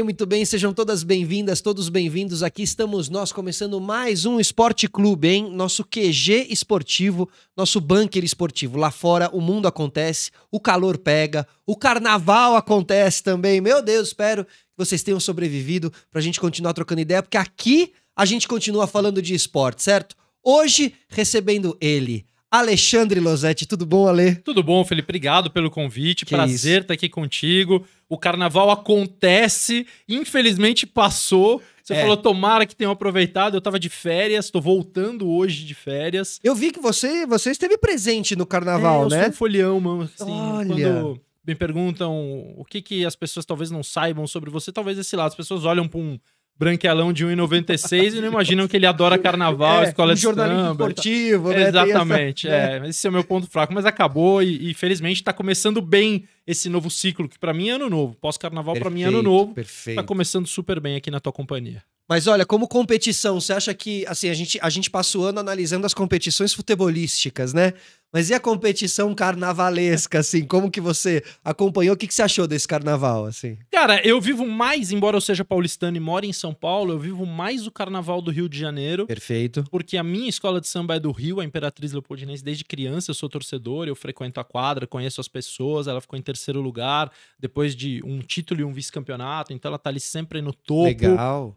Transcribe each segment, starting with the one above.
muito bem, sejam todas bem-vindas, todos bem-vindos. Aqui estamos nós começando mais um Esporte Clube, hein? Nosso QG esportivo, nosso bunker esportivo. Lá fora o mundo acontece, o calor pega, o carnaval acontece também. Meu Deus, espero que vocês tenham sobrevivido pra gente continuar trocando ideia, porque aqui a gente continua falando de esporte, certo? Hoje, recebendo ele, Alexandre Losetti. Tudo bom, Ale? Tudo bom, Felipe. Obrigado pelo convite. Prazer estar aqui contigo. O carnaval acontece. Infelizmente passou. Você falou, tomara que tenham aproveitado. Eu tava de férias, tô voltando hoje de férias. Eu vi que você esteve presente no carnaval, né? Eu sou um folião, mano. Assim, Olha. quando me perguntam o que as pessoas talvez não saibam sobre você, talvez esse lado. As pessoas olham pra um branquelão de 1,96 e não imaginam que ele adora carnaval, escola de jornalismo samba. esportivo, né? Exatamente, Essa... esse é o meu ponto fraco, mas acabou e felizmente tá começando bem esse novo ciclo, que pra mim é ano novo. Pós-carnaval pra mim é ano novo. Perfeito. Tá começando super bem aqui na tua companhia. Mas olha, como competição, você acha que, assim, a gente passa o ano analisando as competições futebolísticas, né? Mas e a competição carnavalesca, assim? Como que você acompanhou? O que você achou desse carnaval, assim? Cara, eu vivo mais, embora eu seja paulistano e more em São Paulo, eu vivo mais o carnaval do Rio de Janeiro. Perfeito. Porque a minha escola de samba é do Rio, a Imperatriz Leopoldinense, desde criança eu sou torcedor, eu frequento a quadra, conheço as pessoas, ela ficou em terceiro lugar, depois de um título e um vice-campeonato, então ela tá ali sempre no topo. Legal.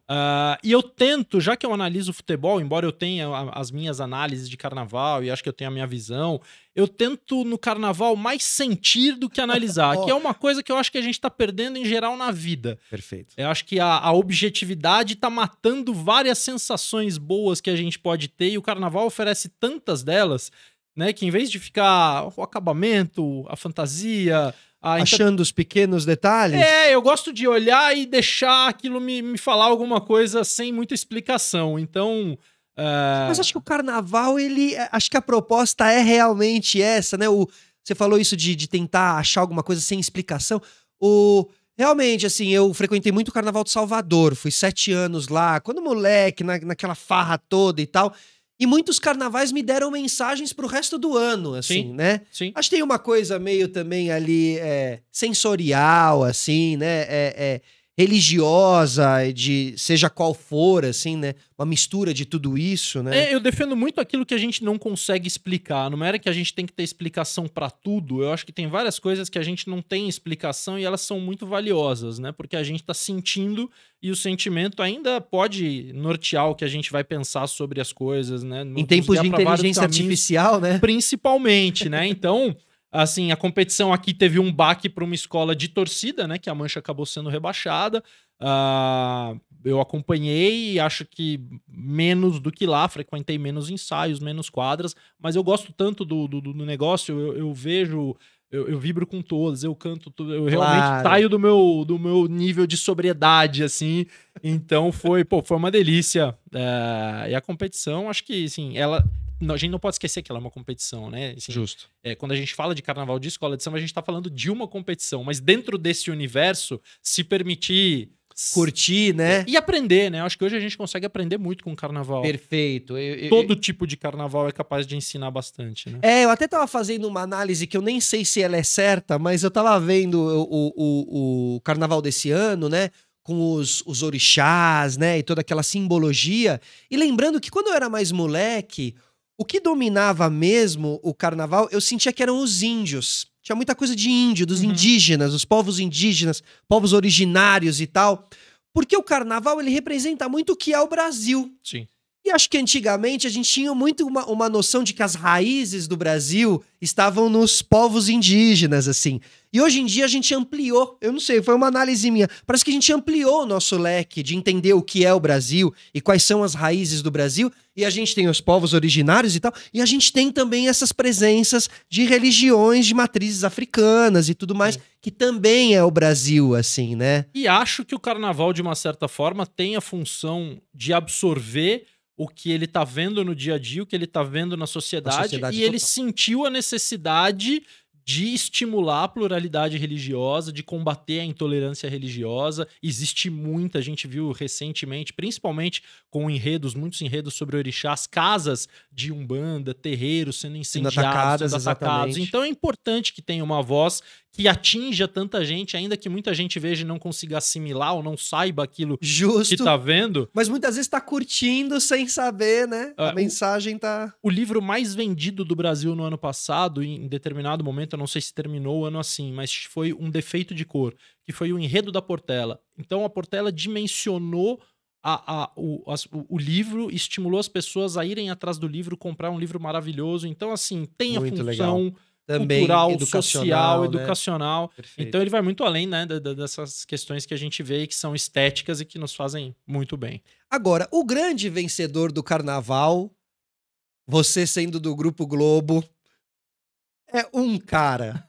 E eu tento, já que eu analiso futebol, embora eu tenha as minhas análises de carnaval e acho que eu tenho a minha visão, eu tento no carnaval mais sentir do que analisar, que é uma coisa que eu acho que a gente tá perdendo em geral na vida. Perfeito. Eu acho que a objetividade tá matando várias sensações boas que a gente pode ter e o carnaval oferece tantas delas, né, que em vez de ficar o acabamento, a fantasia... Achando os pequenos detalhes? Eu gosto de olhar e deixar aquilo me falar alguma coisa sem muita explicação, então... Mas acho que o carnaval, acho que a proposta é realmente essa, né? Você falou isso de tentar achar alguma coisa sem explicação. Realmente, assim, eu frequentei muito o Carnaval de Salvador, fui 7 anos lá, quando moleque, naquela farra toda e tal. E muitos carnavais me deram mensagens pro resto do ano, assim, sim, né? Sim. Acho que tem uma coisa meio também ali sensorial, assim, né? Religiosa, seja qual for, assim, né? Uma mistura de tudo isso, né? Eu defendo muito aquilo que a gente não consegue explicar. Não era que a gente tem que ter explicação pra tudo. Eu acho que tem várias coisas que a gente não tem explicação e elas são muito valiosas, né? Porque a gente tá sentindo e o sentimento ainda pode nortear o que a gente vai pensar sobre as coisas, né? Em tempos de inteligência artificial, né? Principalmente, né? Então... Assim, a competição aqui teve um baque para uma escola de torcida, né? Que a Mancha acabou sendo rebaixada. Eu acompanhei e acho que menos do que lá, frequentei menos ensaios, menos quadras, mas eu gosto tanto do negócio, eu vejo, eu vibro com todas, eu canto tudo, eu realmente saio do meu nível de sobriedade, assim. Então foi uma delícia. E a competição, acho que, assim, a gente não pode esquecer que ela é uma competição, né? Assim, Justo. Quando a gente fala de carnaval de escola de samba, a gente tá falando de uma competição, mas dentro desse universo, se permitir... Curtir, né? E aprender, né? Eu acho que hoje a gente consegue aprender muito com o carnaval. Perfeito. Todo tipo de carnaval é capaz de ensinar bastante, né? Eu até tava fazendo uma análise que eu nem sei se ela é certa, mas eu tava vendo o carnaval desse ano, né? Com os orixás, né? E toda aquela simbologia. E lembrando que quando eu era mais moleque... O que dominava mesmo o carnaval, eu sentia que eram os índios. Tinha muita coisa de índio, dos indígenas, os povos indígenas, povos originários e tal. Porque o carnaval, ele representa muito o que é o Brasil. Sim. E acho que antigamente a gente tinha muito uma noção de que as raízes do Brasil estavam nos povos indígenas, assim. E hoje em dia a gente ampliou, eu não sei, foi uma análise minha, parece que a gente ampliou o nosso leque de entender o que é o Brasil e quais são as raízes do Brasil, e a gente tem os povos originários e tal, e a gente tem também essas presenças de religiões de matrizes africanas e tudo mais, que também é o Brasil, assim, né? E acho que o carnaval, de uma certa forma, tem a função de absorver o que ele tá vendo no dia a dia, o que ele tá vendo na sociedade e ele sentiu a necessidade de estimular a pluralidade religiosa, de combater a intolerância religiosa. Existe muita, a gente viu recentemente, principalmente com muitos enredos sobre orixás, casas de umbanda, terreiros sendo incendiados, sendo atacados. Então é importante que tenha uma voz que atinja tanta gente, ainda que muita gente veja e não consiga assimilar ou não saiba aquilo Justo. que tá vendo. Mas muitas vezes tá curtindo sem saber, né? A É, mensagem tá... O livro mais vendido do Brasil no ano passado, em determinado momento, eu não sei se terminou o ano assim, mas foi Um Defeito de Cor, que foi o enredo da Portela. Então a Portela dimensionou o livro, estimulou as pessoas a irem atrás do livro, comprar um livro maravilhoso. Então, assim, tem Muito a legal. função Também cultural, educacional, social, né? educacional. Perfeito. Então ele vai muito além, né, dessas questões que a gente vê e que são estéticas e que nos fazem muito bem. Agora, o grande vencedor do carnaval, você sendo do Grupo Globo, é um cara.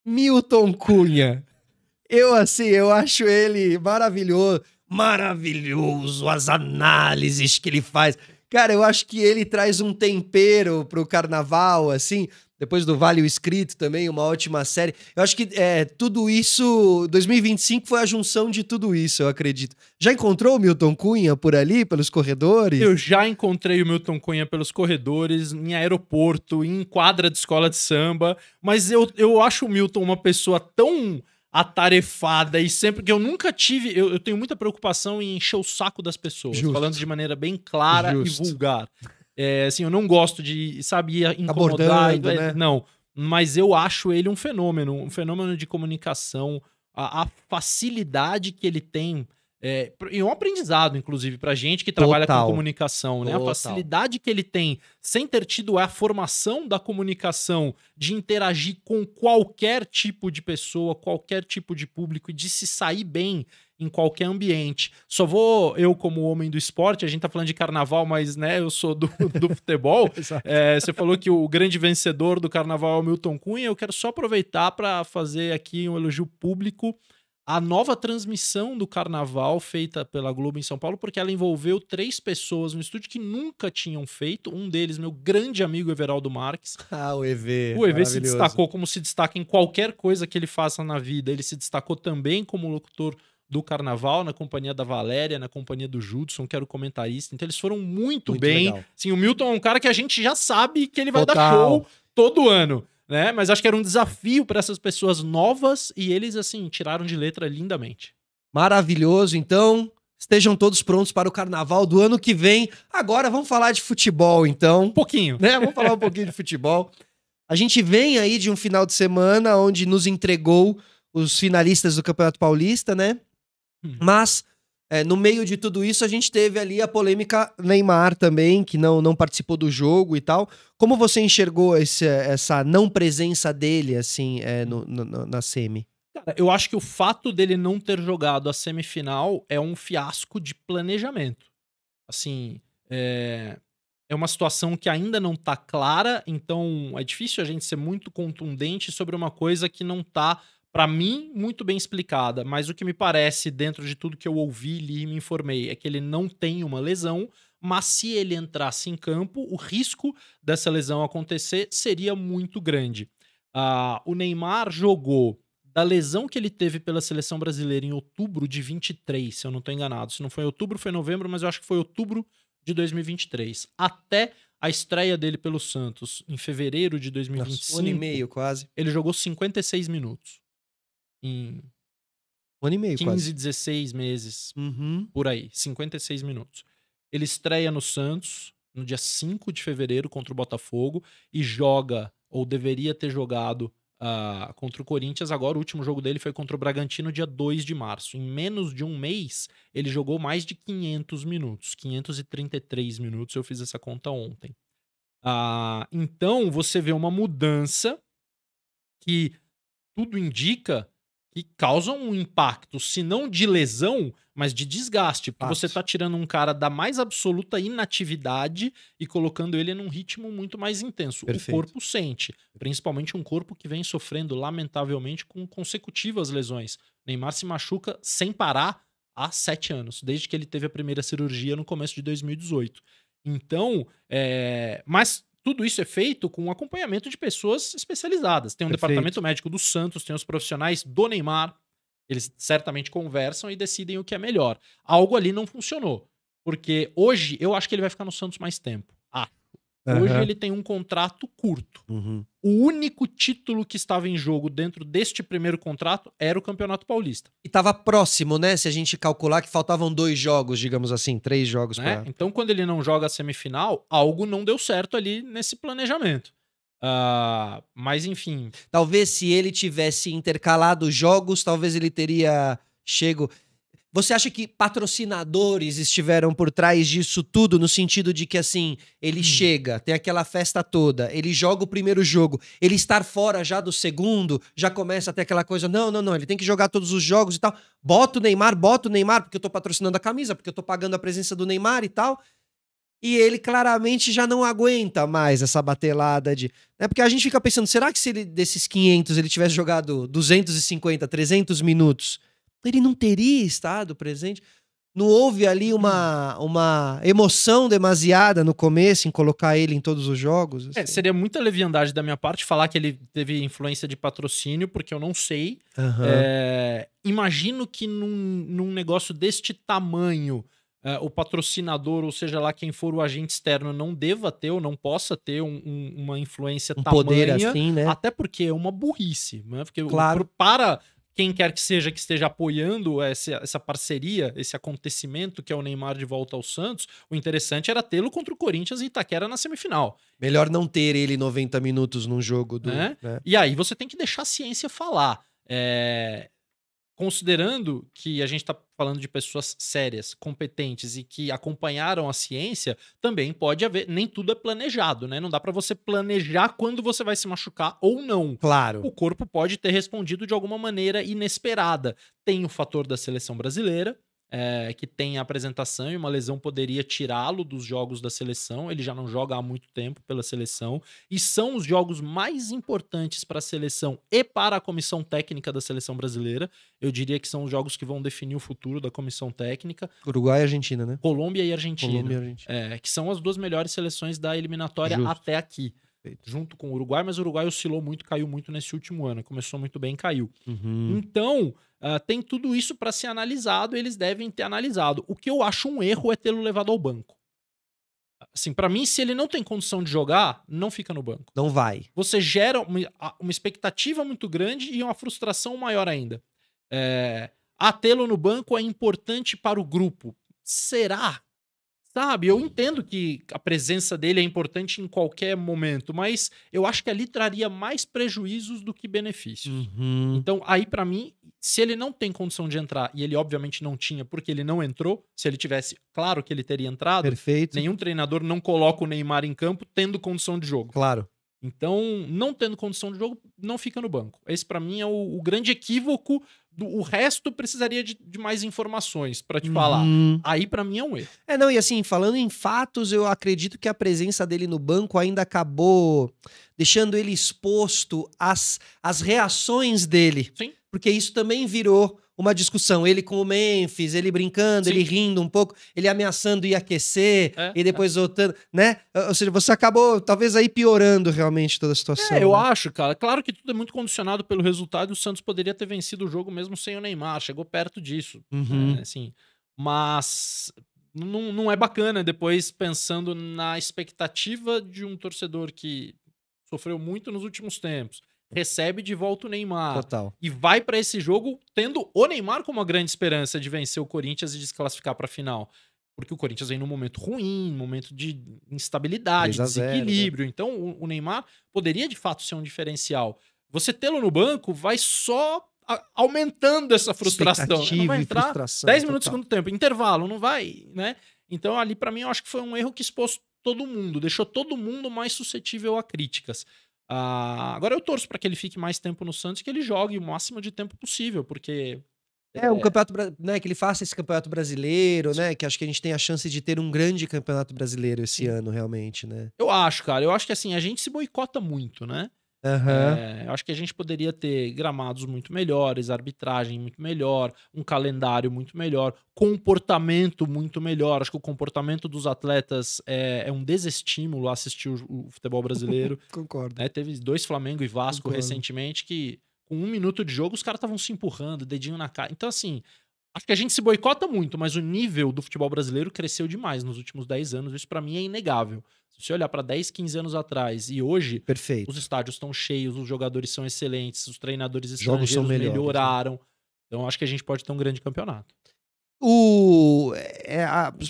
Milton Cunha. Eu acho ele maravilhoso. Maravilhoso, as análises que ele faz. Cara, eu acho que ele traz um tempero pro carnaval, assim. Depois do Vale o Escrito também, uma ótima série. Eu acho que tudo isso... 2025 foi a junção de tudo isso, eu acredito. Já encontrou o Milton Cunha por ali, pelos corredores? Eu já encontrei o Milton Cunha pelos corredores, em aeroporto, em quadra de escola de samba, mas eu acho o Milton uma pessoa tão atarefada e sempre que eu nunca tive... Eu tenho muita preocupação em encher o saco das pessoas, Justo. falando de maneira bem clara Justo. e vulgar. Assim, eu não gosto de, sabe, incomodar. Abordando, né? Não, mas eu acho ele um fenômeno de comunicação, a facilidade que ele tem, e um aprendizado, inclusive, pra gente que trabalha com comunicação, né? A facilidade que ele tem, sem ter tido a formação da comunicação, de interagir com qualquer tipo de pessoa, qualquer tipo de público, e de se sair bem em qualquer ambiente. Só vou, eu como homem do esporte, a gente tá falando de carnaval, mas né, eu sou do futebol. Você falou que o grande vencedor do carnaval é o Milton Cunha. Eu quero só aproveitar para fazer aqui um elogio público à nova transmissão do carnaval feita pela Globo em São Paulo, porque ela envolveu 3 pessoas no estúdio que nunca tinham feito. Um deles, meu grande amigo Everaldo Marques. Ah, o EV. O EV se destacou como se destaca em qualquer coisa que ele faça na vida. Ele se destacou também como locutor do carnaval, na companhia da Valéria, na companhia do Judson, que era o comentarista. Então eles foram muito bem. Legal. Sim, o Milton é um cara que a gente já sabe que ele vai dar show todo ano, né? Mas acho que era um desafio para essas pessoas novas e eles, assim, tiraram de letra lindamente. Maravilhoso. Então, estejam todos prontos para o carnaval do ano que vem. Agora vamos falar de futebol, então. Um pouquinho. Né? Vamos falar um pouquinho de futebol. A gente vem aí de um final de semana onde nos entregou os finalistas do Campeonato Paulista, né? Mas, no meio de tudo isso, a gente teve ali a polêmica Neymar também, que não participou do jogo e tal. Como você enxergou essa não presença dele, assim, na semi? Cara, eu acho que o fato dele não ter jogado a semifinal é um fiasco de planejamento. Assim, é uma situação que ainda não tá clara, então é difícil a gente ser muito contundente sobre uma coisa que não tá, pra mim, muito bem explicada. Mas o que me parece, dentro de tudo que eu ouvi, li e me informei, é que ele não tem uma lesão, mas se ele entrasse em campo, o risco dessa lesão acontecer seria muito grande. O Neymar jogou da lesão que ele teve pela seleção brasileira em outubro de 23, se eu não tô enganado. Se não foi em outubro, foi em novembro, mas eu acho que foi outubro de 2023. Até a estreia dele pelo Santos, em fevereiro de 2025. Um ano e meio, quase. Ele jogou 56 minutos. Em um ano e meio, 15, quase. 16 meses, Uhum. por aí. 56 minutos. Ele estreia no Santos no dia 5 de fevereiro contra o Botafogo e joga, ou deveria ter jogado, contra o Corinthians. Agora o último jogo dele foi contra o Bragantino, dia 2 de março. Em menos de um mês, ele jogou mais de 500 minutos. 533 minutos, eu fiz essa conta ontem. Então, você vê uma mudança que tudo indica que causa um impacto, se não de lesão, mas de desgaste. Porque você tá tirando um cara da mais absoluta inatividade e colocando ele num ritmo muito mais intenso. Perfeito. O corpo sente, principalmente um corpo que vem sofrendo, lamentavelmente, com consecutivas lesões. Neymar se machuca sem parar há 7 anos, desde que ele teve a primeira cirurgia no começo de 2018. Então, mas tudo isso é feito com acompanhamento de pessoas especializadas. Tem um departamento médico do Santos, tem os profissionais do Neymar. Eles certamente conversam e decidem o que é melhor. Algo ali não funcionou. Porque hoje eu acho que ele vai ficar no Santos mais tempo. Hoje Aham. ele tem um contrato curto. Uhum. O único título que estava em jogo dentro deste primeiro contrato era o Campeonato Paulista, E tava próximo, né? Se a gente calcular que faltavam 2 jogos, digamos assim, 3 jogos né? pra. Então, quando ele não joga a semifinal, algo não deu certo ali nesse planejamento. Mas, enfim, Talvez se ele tivesse intercalado os jogos, talvez ele teria chego. Você acha que patrocinadores estiveram por trás disso tudo, no sentido de que, assim, ele chega, tem aquela festa toda, ele joga o primeiro jogo, ele estar fora já do segundo, já começa a ter aquela coisa, não, ele tem que jogar todos os jogos e tal. Bota o Neymar, porque eu tô patrocinando a camisa, porque eu tô pagando a presença do Neymar e tal. E ele claramente já não aguenta mais essa batelada de. Né? Porque a gente fica pensando, será que se ele, desses 500 ele tivesse jogado 250, 300 minutos, ele não teria estado presente? Não houve ali uma emoção demasiada no começo em colocar ele em todos os jogos? Assim? seria muita leviandade da minha parte falar que ele teve influência de patrocínio, porque eu não sei. Aham. Imagino que num negócio deste tamanho, o patrocinador, ou seja lá quem for o agente externo, não deva ter ou não possa ter uma influência Um tamanha. poder assim, né? Até porque é uma burrice, né? Porque Claro. para quem quer que seja que esteja apoiando essa parceria, esse acontecimento que é o Neymar de volta ao Santos, o interessante era tê-lo contra o Corinthians em Itaquera na semifinal. Melhor não ter ele 90 minutos num jogo do. Né? Né? E aí você tem que deixar a ciência falar. Considerando que a gente está falando de pessoas sérias, competentes e que acompanharam a ciência, também pode haver, nem tudo é planejado, né? Não dá para você planejar quando você vai se machucar ou não. Claro. O corpo pode ter respondido de alguma maneira inesperada. Tem o fator da seleção brasileira, que tem a apresentação e uma lesão poderia tirá-lo dos jogos da seleção. Ele já não joga há muito tempo pela seleção. E são os jogos mais importantes para a seleção e para a comissão técnica da seleção brasileira. Eu diria que são os jogos que vão definir o futuro da comissão técnica. Uruguai e Argentina, né? Colômbia e Argentina. Colômbia e Argentina. Que são as duas melhores seleções da eliminatória Justo. até aqui. Perfeito. Junto com o Uruguai, mas o Uruguai oscilou muito, caiu muito nesse último ano. Começou muito bem, caiu. Uhum. Então, tem tudo isso para ser analisado, eles devem ter analisado. O que eu acho um erro é tê-lo levado ao banco. Assim, para mim, se ele não tem condição de jogar, não fica no banco. Não vai. Você gera uma expectativa muito grande e uma frustração maior ainda. Tê-lo no banco é importante para o grupo. Será? Sabe, eu entendo que a presença dele é importante em qualquer momento, mas eu acho que ali traria mais prejuízos do que benefícios. Uhum. Então, aí pra mim, se ele não tem condição de entrar, e ele obviamente não tinha porque ele não entrou, se ele tivesse, claro que ele teria entrado, Perfeito. nenhum treinador não coloca o Neymar em campo tendo condição de jogo. Claro. Então, não tendo condição de jogo, não fica no banco. Esse pra mim é o grande equívoco. O resto precisaria de mais informações pra te falar. Uhum. Aí pra mim é um erro. Não, e assim, falando em fatos, eu acredito que a presença dele no banco ainda acabou deixando ele exposto às reações dele. Sim. Porque isso também virou uma discussão. Ele com o Memphis, ele brincando, Sim. ele rindo um pouco, ele ameaçando ir aquecer, É, e depois voltando, né? Ou seja, você acabou talvez aí piorando realmente toda a situação. Eu né? acho, cara. Claro que tudo é muito condicionado pelo resultado e o Santos poderia ter vencido o jogo mesmo sem o Neymar. Chegou perto disso. Uhum. Assim, mas não é bacana depois pensando na expectativa de um torcedor que sofreu muito nos últimos tempos, recebe de volta o Neymar Total. e vai pra esse jogo tendo o Neymar como uma grande esperança de vencer o Corinthians e de se classificar pra final. Porque o Corinthians vem num momento ruim, momento de instabilidade, 3 a 0, desequilíbrio. Então, o Neymar poderia de fato ser um diferencial. Você tê-lo no banco vai só aumentando essa frustração. Não Expectativa vai e entrar frustração, 10 minutos do total. segundo tempo, intervalo, não vai, né? Então, ali pra mim, eu acho que foi um erro que expôs todo mundo, deixou todo mundo mais suscetível a críticas. Agora eu torço pra que ele fique mais tempo no Santos e que ele jogue o máximo de tempo possível, porque O campeonato, né, que ele faça esse campeonato brasileiro, né? Que acho que a gente tem a chance de ter um grande campeonato brasileiro esse ano, realmente, né? eu acho, cara, eu acho que assim, a gente se boicota muito, né? Aham. Eu acho que a gente poderia ter gramados muito melhores, arbitragem muito melhor, um calendário muito melhor, comportamento muito melhor. Acho que o comportamento dos atletas é um desestímulo a assistir o futebol brasileiro. Concordo. Né? Teve 2 Flamengo e Vasco Concordo. recentemente que, com 1 minuto de jogo, os caras estavam se empurrando, dedinho na cara. Então, assim, acho que a gente se boicota muito, mas o nível do futebol brasileiro cresceu demais nos últimos 10 anos. Isso pra mim é inegável. Se você olhar para 10, 15 anos atrás e hoje, Perfeito. os estádios estão cheios, os jogadores são excelentes, os treinadores Jogos são estrangeiros melhores, né? melhoraram. Então, acho que a gente pode ter um grande campeonato.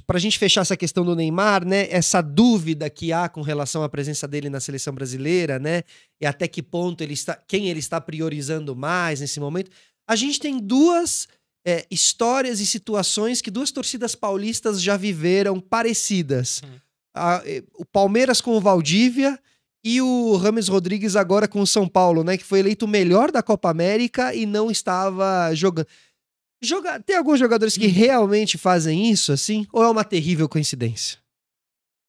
Pra gente fechar essa questão do Neymar, né? Essa dúvida que há com relação à presença dele na seleção brasileira, né? E até que ponto quem ele está priorizando mais nesse momento. A gente tem duas histórias e situações que duas torcidas paulistas já viveram parecidas. O Palmeiras com o Valdívia e o Rames Rodrigues agora com o São Paulo, né? Que foi eleito o melhor da Copa América e não estava jogando. Tem alguns jogadores que realmente fazem isso, assim? Ou é uma terrível coincidência?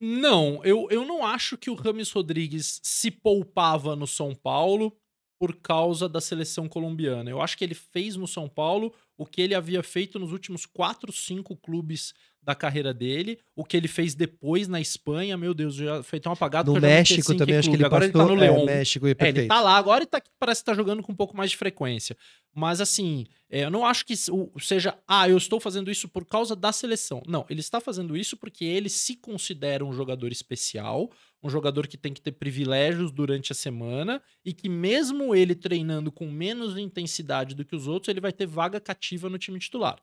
Não, eu não acho que o Rames Rodrigues se poupava no São Paulo por causa da seleção colombiana. Eu acho que ele fez no São Paulo o que ele havia feito nos últimos 4, 5 clubes da carreira dele, o que ele fez depois na Espanha, meu Deus, já foi tão apagado no que eu já não México esqueci em que também, acho que clube. ele Agora passou, ele tá no León. México, Ele tá lá agora e parece que tá jogando com um pouco mais de frequência. Mas assim, eu não acho que seja, eu estou fazendo isso por causa da seleção. Não, ele está fazendo isso porque ele se considera um jogador especial, um jogador que tem que ter privilégios durante a semana e que mesmo ele treinando com menos intensidade do que os outros, ele vai ter vaga cativa no time titular.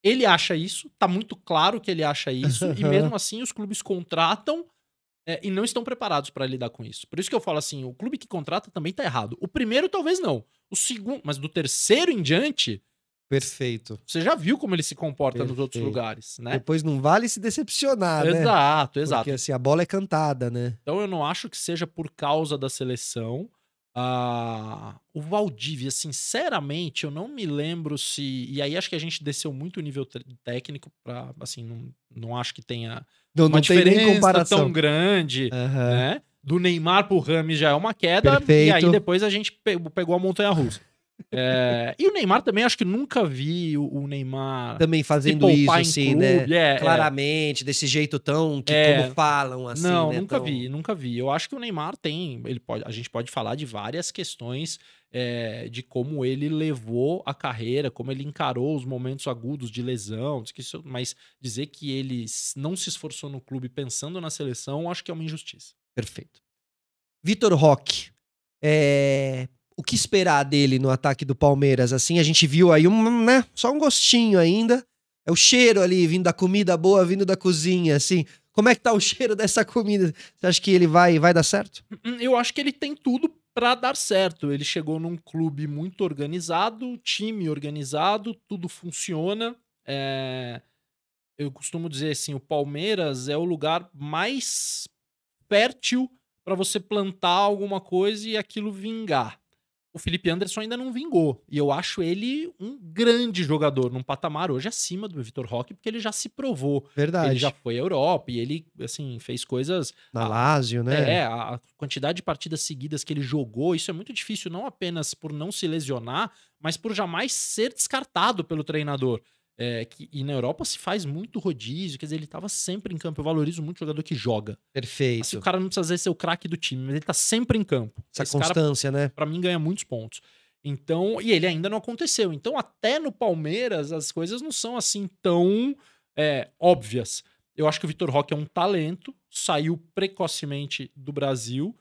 Ele acha isso, tá muito claro que ele acha isso, e mesmo assim os clubes contratam e não estão preparados para lidar com isso. Por isso que eu falo assim, o clube que contrata também tá errado. O primeiro talvez não, o segundo, mas do terceiro em diante... Perfeito. Você já viu como ele se comporta nos outros lugares, né? Depois não vale se decepcionar, né? Exato. Porque assim, a bola é cantada, né? Então eu não acho que seja por causa da seleção. O Valdívia, sinceramente, eu não me lembro se... E aí acho que a gente desceu muito o nível técnico pra, assim, não acho que tenha uma diferença tão grande, né? Do Neymar pro Rames já é uma queda, Perfeito. E aí depois a gente pegou a montanha-russa. E o Neymar também, acho que nunca vi o Neymar também fazendo isso, assim, clube, né? Claramente, desse jeito tão como falam, assim, não, né? Nunca vi. Eu acho que o Neymar tem, a gente pode falar de várias questões de como ele levou a carreira, como ele encarou os momentos agudos de lesão, mas dizer que ele não se esforçou no clube pensando na seleção, acho que é uma injustiça. Perfeito. Vitor Roque, o que esperar dele no ataque do Palmeiras? Assim, a gente viu aí só um gostinho ainda. É o cheiro ali, vindo da comida boa, vindo da cozinha, assim. Como é que tá o cheiro dessa comida? Você acha que ele vai dar certo? Eu acho que ele tem tudo pra dar certo. Ele chegou num clube muito organizado, time organizado, tudo funciona. Eu costumo dizer assim, o Palmeiras é o lugar mais fértil pra você plantar alguma coisa e aquilo vingar. O Felipe Anderson ainda não vingou. E eu acho ele um grande jogador, num patamar hoje acima do Vitor Roque, porque ele já se provou. Verdade. Ele já foi à Europa e ele, assim, fez coisas... Na Lazio, né? A quantidade de partidas seguidas que ele jogou, isso é muito difícil, não apenas por não se lesionar, mas por jamais ser descartado pelo treinador. E na Europa se faz muito rodízio, quer dizer, ele tava sempre em campo. Eu valorizo muito o jogador que joga. Perfeito. Assim, o cara não precisa ser o craque do time, mas ele tá sempre em campo. Essa constância, cara, né? Pra mim, ganha muitos pontos. Então, e ele ainda não aconteceu. Então, até no Palmeiras, as coisas não são assim tão óbvias. Eu acho que o Vitor Roque é um talento, saiu precocemente do Brasil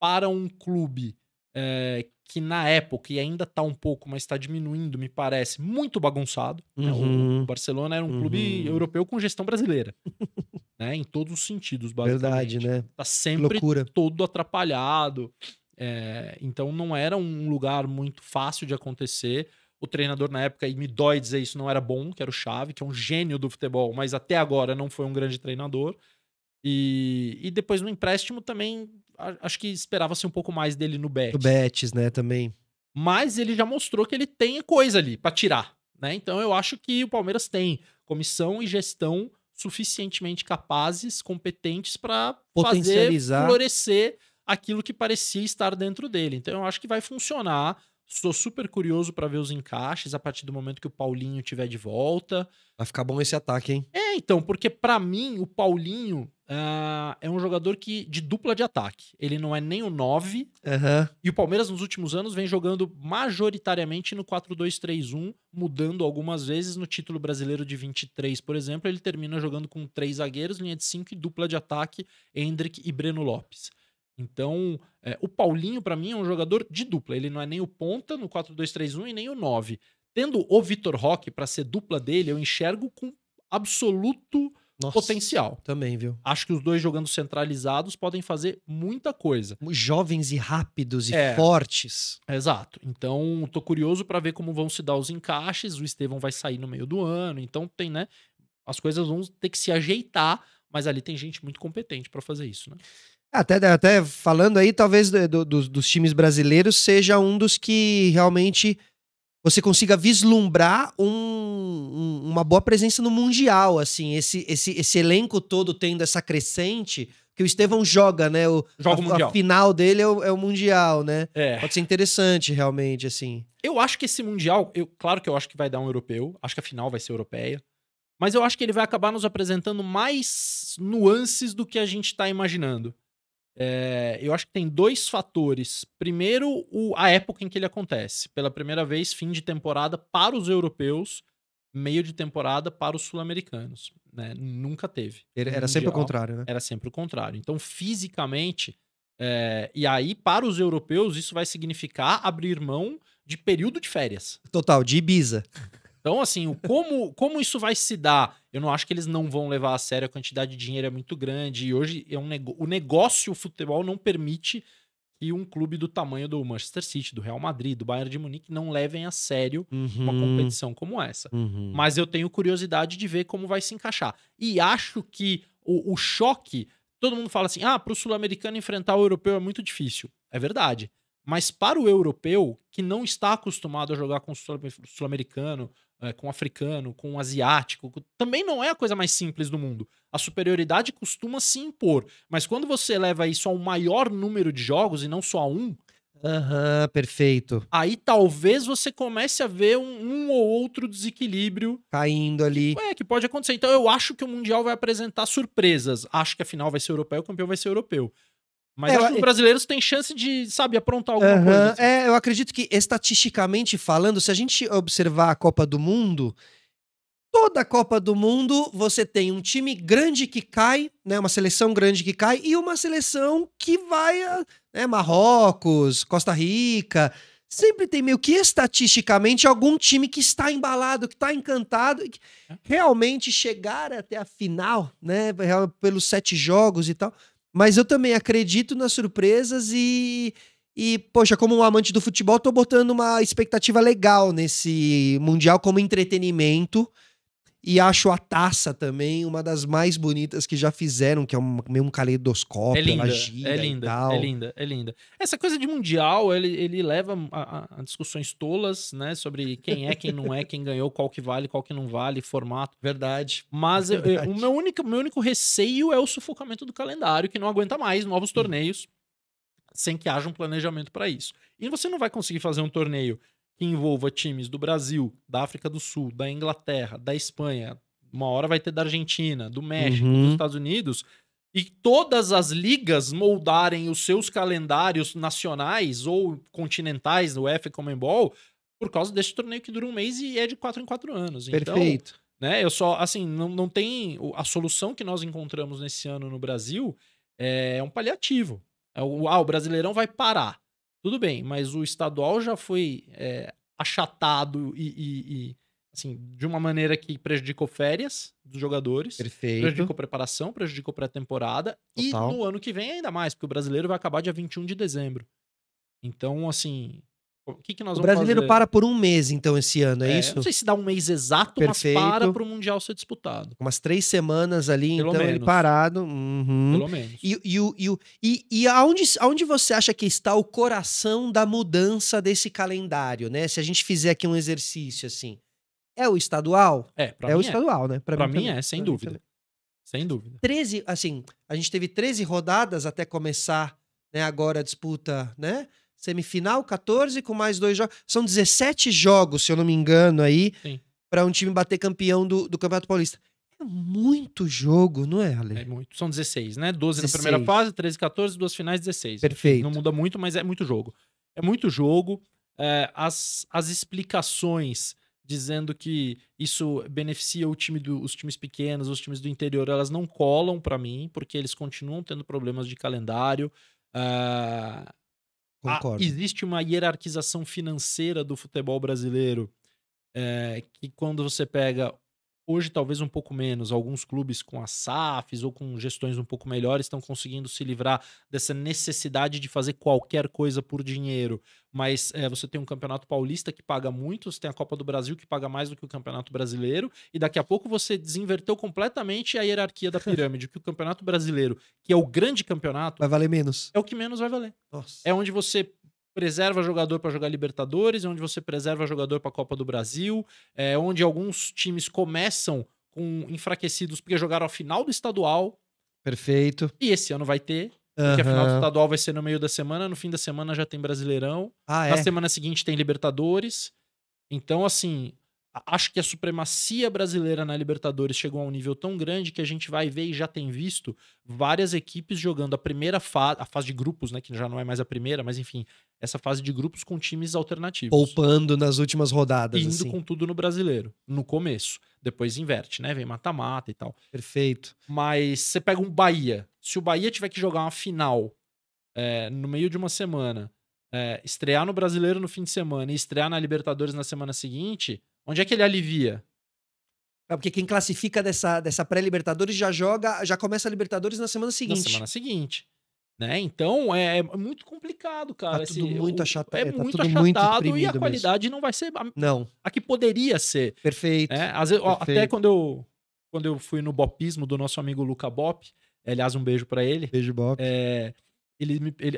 para um clube que na época, e ainda tá um pouco, mas tá diminuindo, me parece, muito bagunçado. O Barcelona era um clube europeu com gestão brasileira. Né, em todos os sentidos, basicamente. Verdade, né? Tá sempre todo atrapalhado. Então não era um lugar muito fácil de acontecer. O treinador na época, e me dói dizer isso, não era bom, que era o Xavi, que é um gênio do futebol, mas até agora não foi um grande treinador. E depois no empréstimo também, acho que esperava-se um pouco mais dele no Betis. No Betis, né, também. Mas ele já mostrou que ele tem coisa ali pra tirar, né? Então eu acho que o Palmeiras tem comissão e gestão suficientemente capazes, competentes para fazer florescer aquilo que parecia estar dentro dele. Então eu acho que vai funcionar, Estou super curioso para ver os encaixes a partir do momento que o Paulinho tiver de volta. Vai ficar bom esse ataque, hein? Então, porque para mim o Paulinho é um jogador de dupla de ataque. Ele não é nem o 9, Aham. e o Palmeiras nos últimos anos vem jogando majoritariamente no 4-2-3-1, mudando algumas vezes. No título brasileiro de 23, por exemplo, ele termina jogando com 3 zagueiros, linha de 5 e dupla de ataque, Endrick e Breno Lopes. Então, o Paulinho, para mim, é um jogador de dupla. Ele não é nem o ponta no 4-2-3-1 e nem o 9. Tendo o Vitor Roque para ser dupla dele, eu enxergo com absoluto potencial. Também, viu? Acho que os dois jogando centralizados podem fazer muita coisa. Jovens e rápidos e fortes. Exato. Então, tô curioso para ver como vão se dar os encaixes. O Estevão vai sair no meio do ano. Então, tem, né? As coisas vão ter que se ajeitar, mas ali tem gente muito competente para fazer isso, né? Até falando aí, talvez dos times brasileiros seja um dos que realmente você consiga vislumbrar uma boa presença no Mundial, assim, esse elenco todo tendo essa crescente, que o Estevão joga, né? Joga o Mundial. A final dele é o Mundial, né? É. Pode ser interessante, realmente, assim. Eu acho que esse Mundial, claro que eu acho que vai dar um europeu, acho que a final vai ser europeia, mas eu acho que ele vai acabar nos apresentando mais nuances do que a gente tá imaginando. Eu acho que tem 2 fatores. Primeiro, a época em que ele acontece. Pela primeira vez, fim de temporada para os europeus, meio de temporada para os sul-americanos. Né? Nunca teve. Era sempre o contrário, né? Era sempre o contrário. Então, fisicamente, e aí, para os europeus, isso vai significar abrir mão de período de férias. Total, de Ibiza. Então, assim, como isso vai se dar? Eu não acho que eles não vão levar a sério, a quantidade de dinheiro é muito grande, e hoje o negócio, o futebol, não permite que um clube do tamanho do Manchester City, do Real Madrid, do Bayern de Munique, não levem a sério uma competição como essa. Mas eu tenho curiosidade de ver como vai se encaixar. E acho que o choque, todo mundo fala assim, para o sul-americano enfrentar o europeu é muito difícil. É verdade. Mas para o europeu, que não está acostumado a jogar com o sul-americano, com o africano, com o asiático, também não é a coisa mais simples do mundo. A superioridade costuma se impor. Mas quando você leva isso a um maior número de jogos e não só a um... perfeito. Aí talvez você comece a ver um ou outro desequilíbrio caindo ali. Que pode acontecer. Então eu acho que o Mundial vai apresentar surpresas. Acho que a final vai ser europeu, o campeão vai ser europeu. Mas acho que os brasileiros têm chance de, aprontar alguma coisa. Assim. Eu acredito que, estatisticamente falando, se a gente observar a Copa do Mundo, toda a Copa do Mundo você tem um time grande que cai, né, uma seleção grande que cai, e uma seleção que vai, né, Marrocos, Costa Rica. Sempre tem meio que, estatisticamente, algum time que está embalado, que está encantado, e que realmente chegar até a final, né, pelos 7 jogos e tal. Mas eu também acredito nas surpresas e, poxa, como um amante do futebol, tô botando uma expectativa legal nesse Mundial como entretenimento. E acho a taça também uma das mais bonitas que já fizeram, que é meio um caleidoscópio. É linda, ela gira e tal. é linda. Essa coisa de Mundial, ele leva a discussões tolas, né, sobre quem é, quem não é, quem ganhou, qual que vale, qual que não vale, formato. Verdade. Mas o meu único receio é o sufocamento do calendário, que não aguenta mais novos torneios sem que haja um planejamento para isso. E você não vai conseguir fazer um torneio que envolva times do Brasil, da África do Sul, da Inglaterra, da Espanha, uma hora vai ter da Argentina, do México, dos Estados Unidos, e todas as ligas moldarem os seus calendários nacionais ou continentais, do UEFA e Conmebol, por causa desse torneio que dura um mês e é de 4 em 4 anos. Perfeito. Então, né, eu só, assim, não tem... A solução que nós encontramos nesse ano no Brasil é um paliativo. O Brasileirão vai parar. Tudo bem, mas o estadual já foi achatado e assim, de uma maneira que prejudicou férias dos jogadores. Perfeito. Prejudicou preparação, prejudicou pré-temporada. E no ano que vem ainda mais, porque o brasileiro vai acabar dia 21 de dezembro. Então, assim, o que nós vamos fazer? O brasileiro para por um mês, então, esse ano, é isso? Não sei se dá um mês exato, Perfeito. Mas para o Mundial ser disputado. Umas 3 semanas ali, Pelo então, menos. ele parado. Pelo menos. E aonde você acha que está o coração da mudança desse calendário, né? Se a gente fizer aqui um exercício, assim. É o estadual? Pra mim o estadual, né? Pra mim sem dúvida. Sem dúvida. 13, assim, a gente teve 13 rodadas até começar, né, agora a disputa, né? semifinal, 14 com mais 2 jogos. São 17 jogos, se eu não me engano, aí, Sim. pra um time bater campeão do Campeonato Paulista. É muito jogo, não é, Ale? É muito. São 16, né? 12 16. na primeira fase, 13, 14, 2 finais, 16. Perfeito. Não muda muito, mas é muito jogo. É muito jogo. As explicações dizendo que isso beneficia os times pequenos, os times do interior, elas não colam pra mim, porque eles continuam tendo problemas de calendário. Concordo. Existe uma hierarquização financeira do futebol brasileiro, que quando você pega, hoje talvez um pouco menos, alguns clubes com as SAFs ou com gestões um pouco melhores estão conseguindo se livrar dessa necessidade de fazer qualquer coisa por dinheiro. Mas você tem um Campeonato Paulista que paga muito, você tem a Copa do Brasil que paga mais do que o Campeonato Brasileiro, e daqui a pouco você desinverteu completamente a hierarquia da pirâmide, que o Campeonato Brasileiro, que é o grande campeonato, Vai valer menos. é o que menos vai valer. Nossa. É onde você preserva jogador para jogar Libertadores, é onde você preserva jogador para a Copa do Brasil, é onde alguns times começam com enfraquecidos porque jogaram a final do estadual, Perfeito. e esse ano vai ter, porque a final do estadual vai ser no meio da semana, no fim da semana já tem Brasileirão, Ah, na é? semana seguinte tem Libertadores. Então, assim, acho que a supremacia brasileira na Libertadores chegou a um nível tão grande que a gente vai ver e já tem visto várias equipes jogando a primeira fase, a fase de grupos, né, que já não é mais a primeira, mas enfim, essa fase de grupos com times alternativos. Poupando nas últimas rodadas, Indo assim. com tudo no Brasileiro, no começo. Depois inverte, né? Vem mata-mata e tal. Perfeito. Mas você pega um Bahia. Se o Bahia tiver que jogar uma final no meio de uma semana, estrear no Brasileiro no fim de semana e estrear na Libertadores na semana seguinte, onde é que ele alivia? É porque quem classifica dessa pré-Libertadores já começa a Libertadores na semana Na seguinte. semana seguinte. Né? Então é muito complicado, cara. Tá tudo muito achatado. É Tá muito tudo muito achatado e a deprimido qualidade não vai ser Não. a que poderia ser. Perfeito. Né? Às vezes, até Perfeito. quando eu fui no bopismo do nosso amigo Luca Bop, aliás, um beijo pra ele. Beijo, Bob.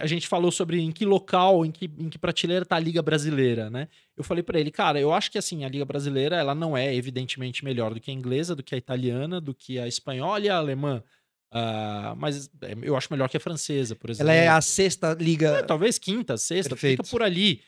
A gente falou sobre em que local, em que prateleira tá a Liga Brasileira, né? Eu falei pra ele, cara, eu acho que assim, a Liga Brasileira, ela não é evidentemente melhor do que a inglesa, do que a italiana, do que a espanhola e a alemã. Mas eu acho melhor que a francesa, por exemplo. Ela é a sexta liga. Talvez quinta, sexta, Perfeito. fica por ali.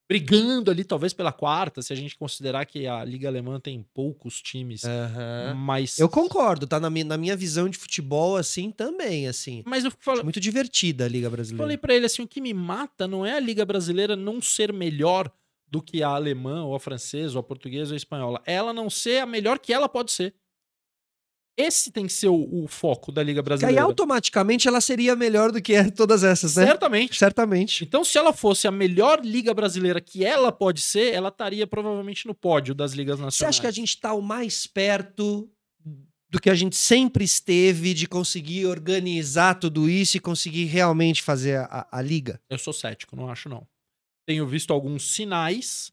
Brigando ali, talvez pela quarta, se a gente considerar que a Liga Alemã tem poucos times. Aham. Mas Eu concordo, tá? Na minha visão de futebol, assim, também, assim. Mas eu Acho muito divertida a Liga Brasileira. falei pra ele assim, o que me mata não é a Liga Brasileira não ser melhor do que a alemã, ou a francesa, ou a portuguesa, ou a espanhola. Ela não ser a melhor que ela pode ser. Esse tem que ser o foco da Liga Que aí Brasileira. automaticamente ela seria melhor do que todas essas, né? Certamente. Certamente. Então, se ela fosse a melhor Liga Brasileira que ela pode ser, ela estaria provavelmente no pódio das ligas nacionais. Você acha que a gente tá o mais perto do que a gente sempre esteve de conseguir organizar tudo isso e conseguir realmente fazer a liga? Eu sou cético, não acho não. Tenho visto alguns sinais,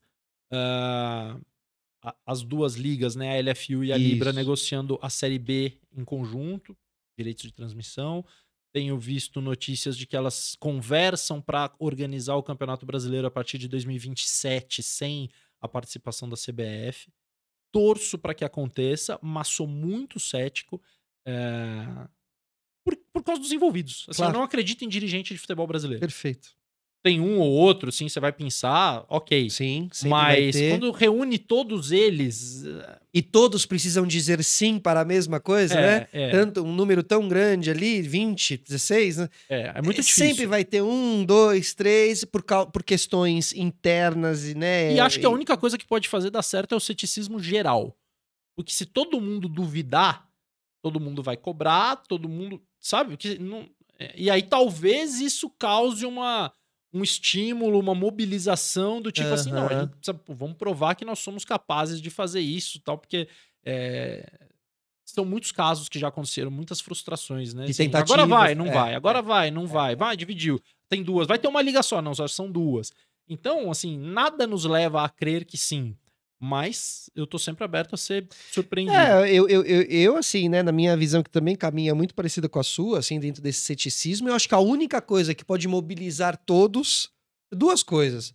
as duas ligas, né, a LFU e a Libra, Isso. negociando a Série B em conjunto, direitos de transmissão. Tenho visto notícias de que elas conversam para organizar o Campeonato Brasileiro a partir de 2027 sem a participação da CBF. Torço para que aconteça, mas sou muito cético por causa dos envolvidos. Assim, Claro. Eu não acredito em dirigente de futebol brasileiro. Perfeito. Tem um ou outro, assim, você vai pensar, ok. Sim, sempre vai Mas ter. quando reúne todos eles. E todos precisam dizer sim para a mesma coisa, né? Tanto um número tão grande ali, 20, 16, né? É muito difícil. Sempre vai ter 1, 2, 3, por questões internas, né? E acho que a única coisa que pode fazer dar certo é o ceticismo geral. Porque se todo mundo duvidar, todo mundo vai cobrar, todo mundo. Sabe? E aí talvez isso cause um estímulo, uma mobilização do tipo assim, não, a gente precisa, vamos provar que nós somos capazes de fazer isso, tal, porque são muitos casos que já aconteceram, muitas frustrações, né? De Assim, tentativas, agora vai, não vai, agora vai, não vai, dividiu, tem duas, vai ter uma liga só, não, só são duas. Então, assim, nada nos leva a crer que sim, mas eu tô sempre aberto a ser surpreendido. Eu assim, né, na minha visão, que também caminha muito parecida com a sua, assim, dentro desse ceticismo, eu acho que a única coisa que pode mobilizar todos, duas coisas.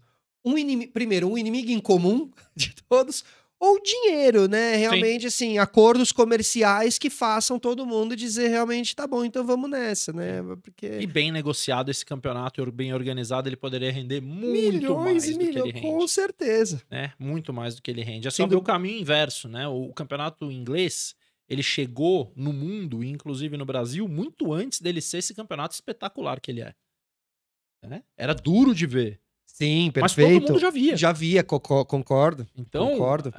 Primeiro, um inimigo em comum de todos, ou dinheiro, né? Realmente, assim, acordos comerciais que façam todo mundo dizer realmente, tá bom, então vamos nessa, né? Porque E bem negociado esse campeonato, bem organizado, ele poderia render muito milhões mais e do que ele milhões, rende. com certeza. Né? Muito mais do que ele rende. É Sem só ver o dúvida. caminho inverso, né? O campeonato inglês, ele chegou no mundo, inclusive no Brasil, muito antes dele ser esse campeonato espetacular que ele é. Né? Era duro de ver. Sim, Mas perfeito. todo mundo já via. Já via, concordo. Então, Concordo.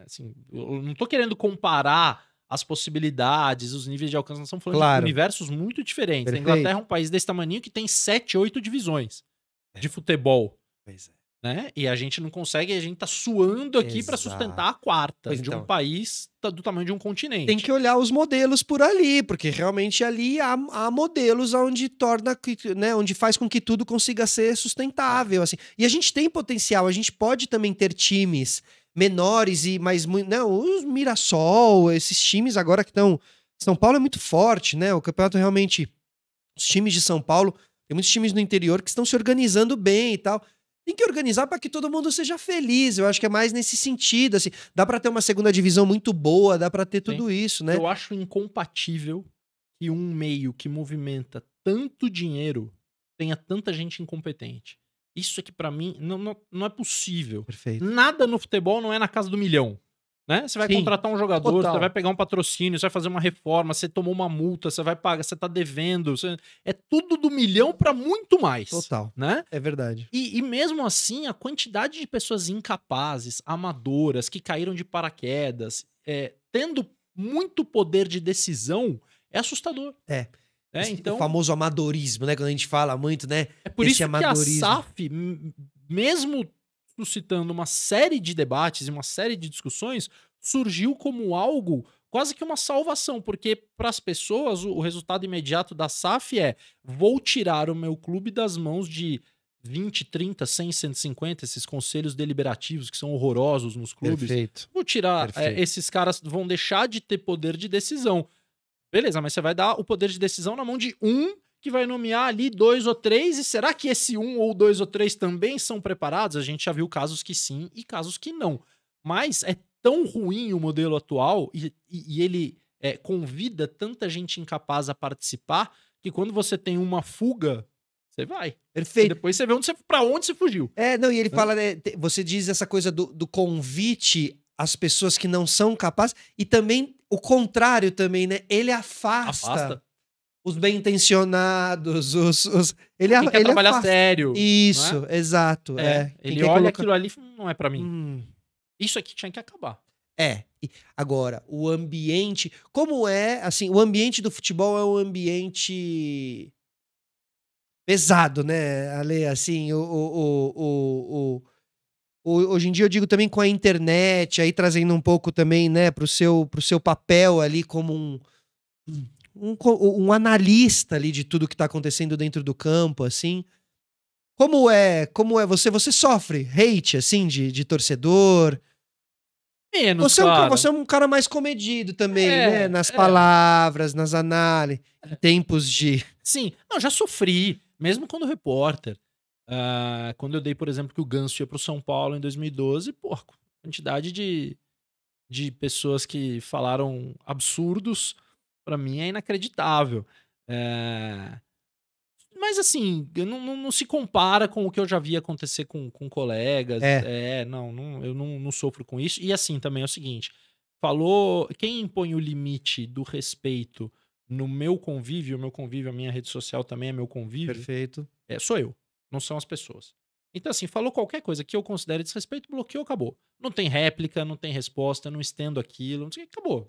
assim, eu não tô querendo comparar as possibilidades, os níveis de alcance, nós estamos falando Claro. de universos muito diferentes. Perfeito. A Inglaterra é um país desse tamaninho que tem 7, 8 divisões de futebol. Pois é. Né? E a gente não consegue, a gente tá suando aqui para Exato. sustentar a quarta Pois de um então. país do tamanho de um continente. Tem que olhar os modelos por ali, porque realmente ali há modelos onde torna, né, onde faz com que tudo consiga ser sustentável, assim. E a gente tem potencial, a gente pode também ter times menores e mais muito, não, os Mirassol, esses times agora que estão, São Paulo é muito forte, né? O campeonato realmente, os times de São Paulo, tem muitos times no interior que estão se organizando bem e tal. Tem que organizar para que todo mundo seja feliz. Eu acho que é mais nesse sentido, assim. Dá para ter uma segunda divisão muito boa, dá para ter tudo isso, né? Eu acho incompatível que um meio que movimenta tanto dinheiro tenha tanta gente incompetente. Isso aqui pra mim não é possível. Perfeito. Nada no futebol não é na casa do milhão. Né? Você vai Sim, contratar um jogador, total. você vai pegar um patrocínio, você vai fazer uma reforma, você tomou uma multa, você vai pagar, você tá devendo. É tudo do milhão pra muito mais. Total. Né? É verdade. E mesmo assim, a quantidade de pessoas incapazes, amadoras, que caíram de paraquedas, tendo muito poder de decisão, é assustador. Então, O famoso amadorismo, né? Quando a gente fala muito, né? é por esse isso que a SAF, mesmo suscitando uma série de debates e uma série de discussões, surgiu como algo quase que uma salvação, porque para as pessoas o resultado imediato da SAF é: vou tirar o meu clube das mãos de 20, 30, 100, 150, esses conselhos deliberativos que são horrorosos nos clubes. Perfeito. Vou tirar, Perfeito. esses caras vão deixar de ter poder de decisão. Beleza, mas você vai dar o poder de decisão na mão de um que vai nomear ali 2 ou 3, e será que esse 1 ou 2 ou 3 também são preparados? A gente já viu casos que sim e casos que não. Mas é tão ruim o modelo atual e ele convida tanta gente incapaz a participar que quando você tem uma fuga, você vai. E Perfeito. depois você vê pra onde você fugiu. Não, e ele fala, né? Você diz essa coisa do convite às pessoas que não são capazes, e também o contrário também, né? Ele afasta. Os bem-intencionados, ele Quem quer trabalhar afasta. sério. Isso, não é? exato. Ele olha aquilo ali e não é pra mim. Isso aqui tinha que acabar. Agora, o ambiente, como é, assim, o ambiente do futebol é um ambiente pesado, né, Ale? Assim, hoje em dia eu digo também com a internet, aí trazendo um pouco também, né, pro seu papel ali como um analista ali de tudo que tá acontecendo dentro do campo, assim. Como é você sofre hate, assim, de torcedor? Menos, Você é um cara mais comedido também, né? Nas palavras, nas análises, em tempos de... Sim, não, já sofri, mesmo quando repórter. Quando eu dei, por exemplo, que o Ganso ia pro São Paulo em 2012, pô, quantidade de pessoas que falaram absurdos, pra mim é inacreditável. Mas assim, não se compara com o que eu já vi acontecer com colegas. Eu não sofro com isso. E assim também é o seguinte: quem impõe o limite do respeito no meu convívio, a minha rede social também é meu convívio. Perfeito. Sou eu, não são as pessoas. Então, assim, falou qualquer coisa que eu considere desrespeito, bloqueou, acabou. Não tem réplica, não tem resposta, não estendo aquilo, não sei, acabou.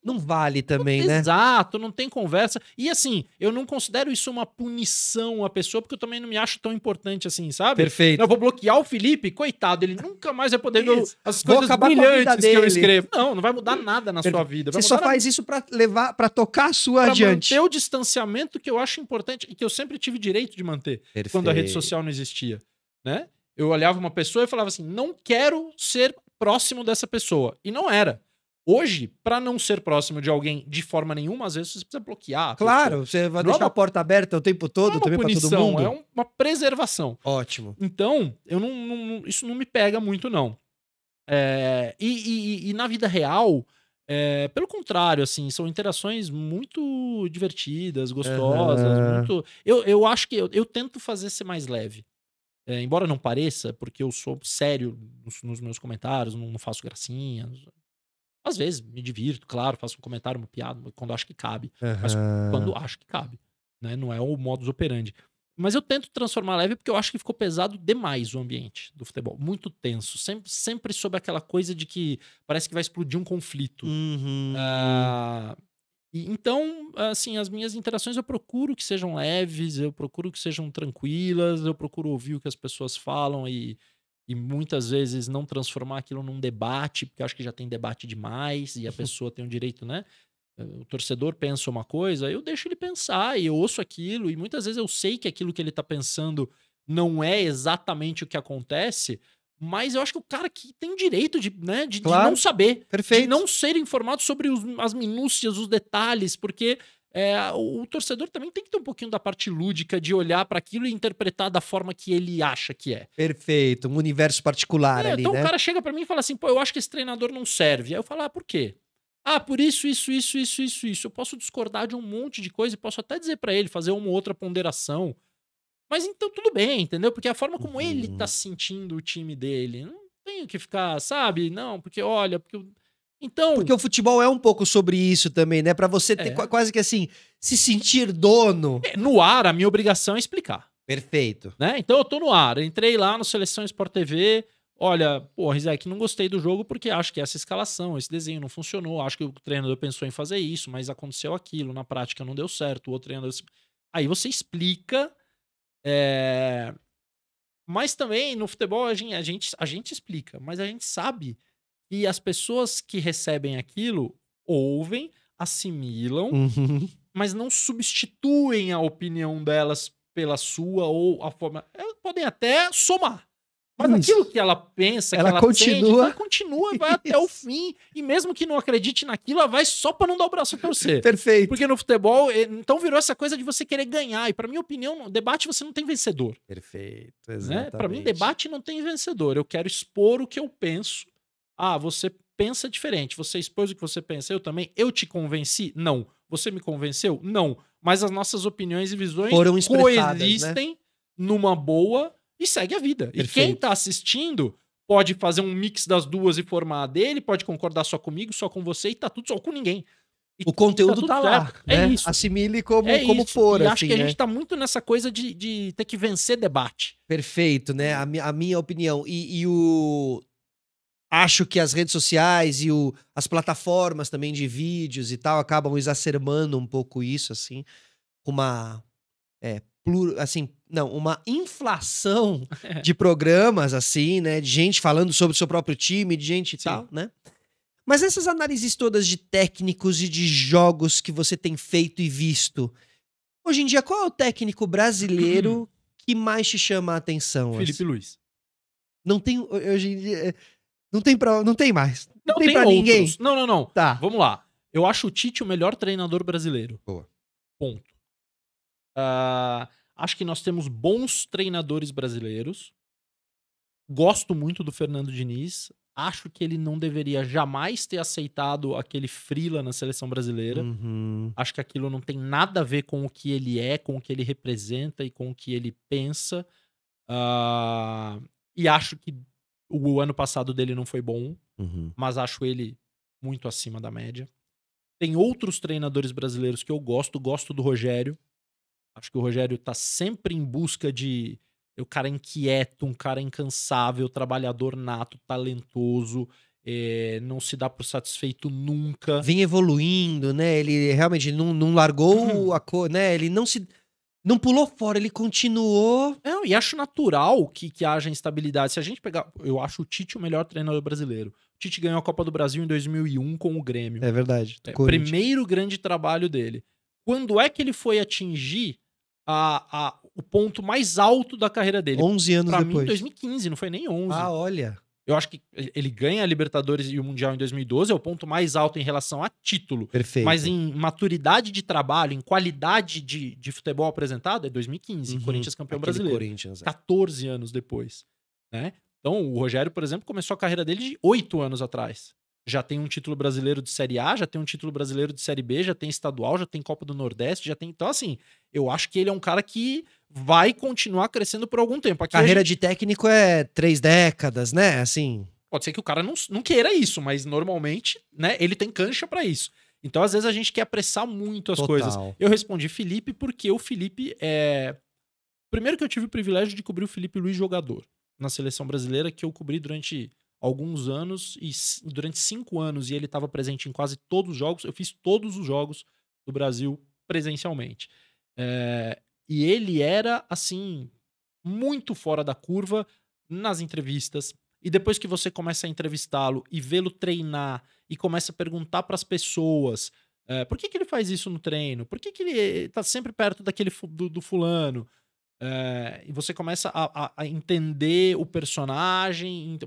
Não vale também, né? Exato, não tem conversa. E assim, eu não considero isso uma punição à pessoa, porque eu também não me acho tão importante assim, sabe? Perfeito. Eu vou bloquear o Felipe, coitado, ele nunca mais vai poder ver as Vou coisas acabar com a vida brilhantes que eu dele. escrevo. Não vai mudar nada na sua vida. Você só faz isso pra tocar a sua pra adiante. manter o distanciamento que eu acho importante e que eu sempre tive direito de manter. Perfeito. Quando a rede social não existia, né? Eu olhava uma pessoa e falava assim, não quero ser próximo dessa pessoa. E não era. Hoje, pra não ser próximo de alguém de forma nenhuma, às vezes você precisa bloquear. Claro, você vai Não é deixar uma- a porta aberta o tempo todo Não é uma também pra todo punição, mundo? é uma preservação. Ótimo. Então, isso não me pega muito, não. E na vida real, pelo contrário, assim, são interações muito divertidas, gostosas, muito. Eu acho que eu tento fazer ser mais leve. Embora não pareça, porque eu sou sério nos meus comentários, não faço gracinha. Às vezes me divirto, claro, faço um comentário, uma piada, quando acho que cabe. Mas quando acho que cabe, né? Não é o modus operandi. Mas eu tento transformar leve porque eu acho que ficou pesado demais o ambiente do futebol. Muito tenso. Sempre sob aquela coisa de que parece que vai explodir um conflito. Então, assim, as minhas interações eu procuro que sejam leves, eu procuro que sejam tranquilas, eu procuro ouvir o que as pessoas falam e muitas vezes não transformar aquilo num debate, porque eu acho que já tem debate demais e a pessoa tem o direito, né? O torcedor pensa uma coisa, eu deixo ele pensar e eu ouço aquilo, e muitas vezes eu sei que aquilo que ele tá pensando não é exatamente o que acontece, mas eu acho que o cara que tem o direito de, né, de não saber, perfeito. de não ser informado sobre as minúcias, os detalhes, porque o torcedor também tem que ter um pouquinho da parte lúdica de olhar para aquilo e interpretar da forma que ele acha que é. Perfeito, um universo particular ali, então né? O cara chega para mim e fala assim, pô, eu acho que esse treinador não serve. Aí eu falo, por quê? Por isso. Eu posso discordar de um monte de coisa e posso até dizer pra ele, fazer uma ou outra ponderação. Mas então tudo bem, entendeu? Porque a forma como ele tá sentindo o time dele, não tenho que ficar, sabe? Não, porque olha, Então... Porque o futebol é um pouco sobre isso também, né? Pra você ter quase que assim, se sentir dono. No ar, a minha obrigação é explicar. Perfeito. Né? Então eu tô no ar, entrei lá no Seleção Sport TV... Olha, pô, Rizek, não gostei do jogo porque acho que essa escalação, esse desenho não funcionou. Acho que o treinador pensou em fazer isso, mas aconteceu aquilo. Na prática não deu certo. O outro treinador... Aí você explica. Mas também no futebol a gente explica. Mas a gente sabe que as pessoas que recebem aquilo ouvem, assimilam, mas não substituem a opinião delas pela sua ou a forma... Elas podem até somar. Mas aquilo que ela pensa, ela que ela continua. sente, ela continua, vai até o fim. E mesmo que não acredite naquilo, ela vai só pra não dar o braço a torcer. Perfeito. Porque no futebol, então virou essa coisa de você querer ganhar. E pra minha opinião, no debate você não tem vencedor. Perfeito, exatamente. Né? Pra mim, debate não tem vencedor. Eu quero expor o que eu penso. Você pensa diferente. Você expôs o que você pensa. Eu também. Eu te convenci? Não. Você me convenceu? Não. Mas as nossas opiniões e visões foram coexistem, né? Numa boa... E segue a vida. Perfeito. E quem tá assistindo pode fazer um mix das duas e formar a dele, pode concordar só comigo, só com você, e tá tudo só com ninguém. O conteúdo tá lá, né? É isso. Assimile como for, e assim, acho que a né? gente tá muito nessa coisa de ter que vencer debate. Perfeito, né? A minha opinião. Acho que as redes sociais e as plataformas também de vídeos e tal acabam exacerbando um pouco isso, assim, com uma... uma inflação de programas, assim, né? De gente falando sobre o seu próprio time, de gente e tal, né? Mas essas análises todas de técnicos e de jogos que você tem feito e visto, hoje em dia, qual é o técnico brasileiro que mais te chama a atenção? Felipe Luiz. Não tem, hoje em dia, não tem mais. Não tem pra outros. ninguém? Não. Tá. Vamos lá. Eu acho o Tite o melhor treinador brasileiro. Boa. Ponto. Acho que nós temos bons treinadores brasileiros. Gosto muito do Fernando Diniz. Acho que ele não deveria jamais ter aceitado aquele freela na seleção brasileira. Acho que aquilo não tem nada a ver com o que ele é, com o que ele representa e com o que ele pensa. E acho que o ano passado dele não foi bom, mas acho ele muito acima da média. Tem outros treinadores brasileiros que eu gosto do Rogério. Acho que o Rogério tá sempre em busca de um cara inquieto, um cara incansável, trabalhador nato, talentoso, não se dá por satisfeito nunca. Vem evoluindo, né? Ele realmente não largou a cor, né? Ele não pulou fora, ele continuou. E acho natural que haja instabilidade. Se a gente pegar... Eu acho o Tite o melhor treinador brasileiro. O Tite ganhou a Copa do Brasil em 2001 com o Grêmio. É verdade. Primeiro grande trabalho dele. Quando é que ele foi atingir o ponto mais alto da carreira dele? 11 anos depois. Pra mim, 2015, não foi nem 11. Olha. Eu acho que ele ganha a Libertadores e o Mundial em 2012, é o ponto mais alto em relação a título. Perfeito. Mas em maturidade de trabalho, em qualidade de futebol apresentado, é 2015. Corinthians campeão brasileiro. 14 anos depois. Né? Então, o Rogério, por exemplo, começou a carreira dele de 8 anos atrás. Já tem um título brasileiro de Série A, já tem um título brasileiro de Série B, já tem estadual, já tem Copa do Nordeste, já tem... Então, assim, eu acho que ele é um cara que vai continuar crescendo por algum tempo. Aqui Carreira de técnico é 3 décadas, né? Assim... Pode ser que o cara não queira isso, mas normalmente, né, ele tem cancha pra isso. Então, às vezes, a gente quer apressar muito as Total. coisas. Eu respondi Felipe porque o Felipe é... Primeiro que eu tive o privilégio de cobrir o Felipe Luiz jogador na seleção brasileira, que eu cobri durante alguns anos, e durante 5 anos, e ele estava presente em quase todos os jogos. Eu fiz todos os jogos do Brasil presencialmente. E ele era, assim, muito fora da curva nas entrevistas. E depois que você começa a entrevistá-lo e vê-lo treinar e começa a perguntar para as pessoas por que ele faz isso no treino? Por que ele tá sempre perto daquele do fulano? E você começa a entender o personagem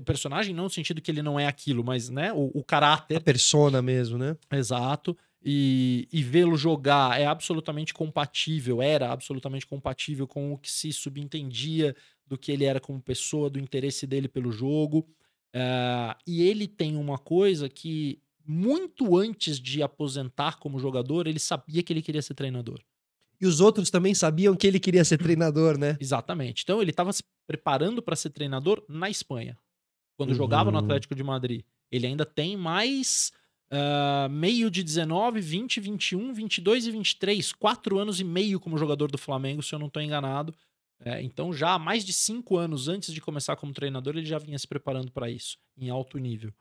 não no sentido que ele não é aquilo, mas, né, o caráter. A persona mesmo, né? Exato. E vê-lo jogar é absolutamente compatível, era absolutamente compatível com o que se subentendia do que ele era como pessoa, do interesse dele pelo jogo. E ele tem uma coisa que, muito antes de aposentar como jogador, ele sabia que ele queria ser treinador. E os outros também sabiam que ele queria ser treinador, né? Exatamente. Então ele estava se preparando para ser treinador na Espanha. Quando jogava no Atlético de Madrid. Ele ainda tem mais meio de 19, 20, 21, 22 e 23. 4 anos e meio como jogador do Flamengo, se eu não estou enganado. Então já há mais de 5 anos antes de começar como treinador, ele já vinha se preparando para isso, em alto nível.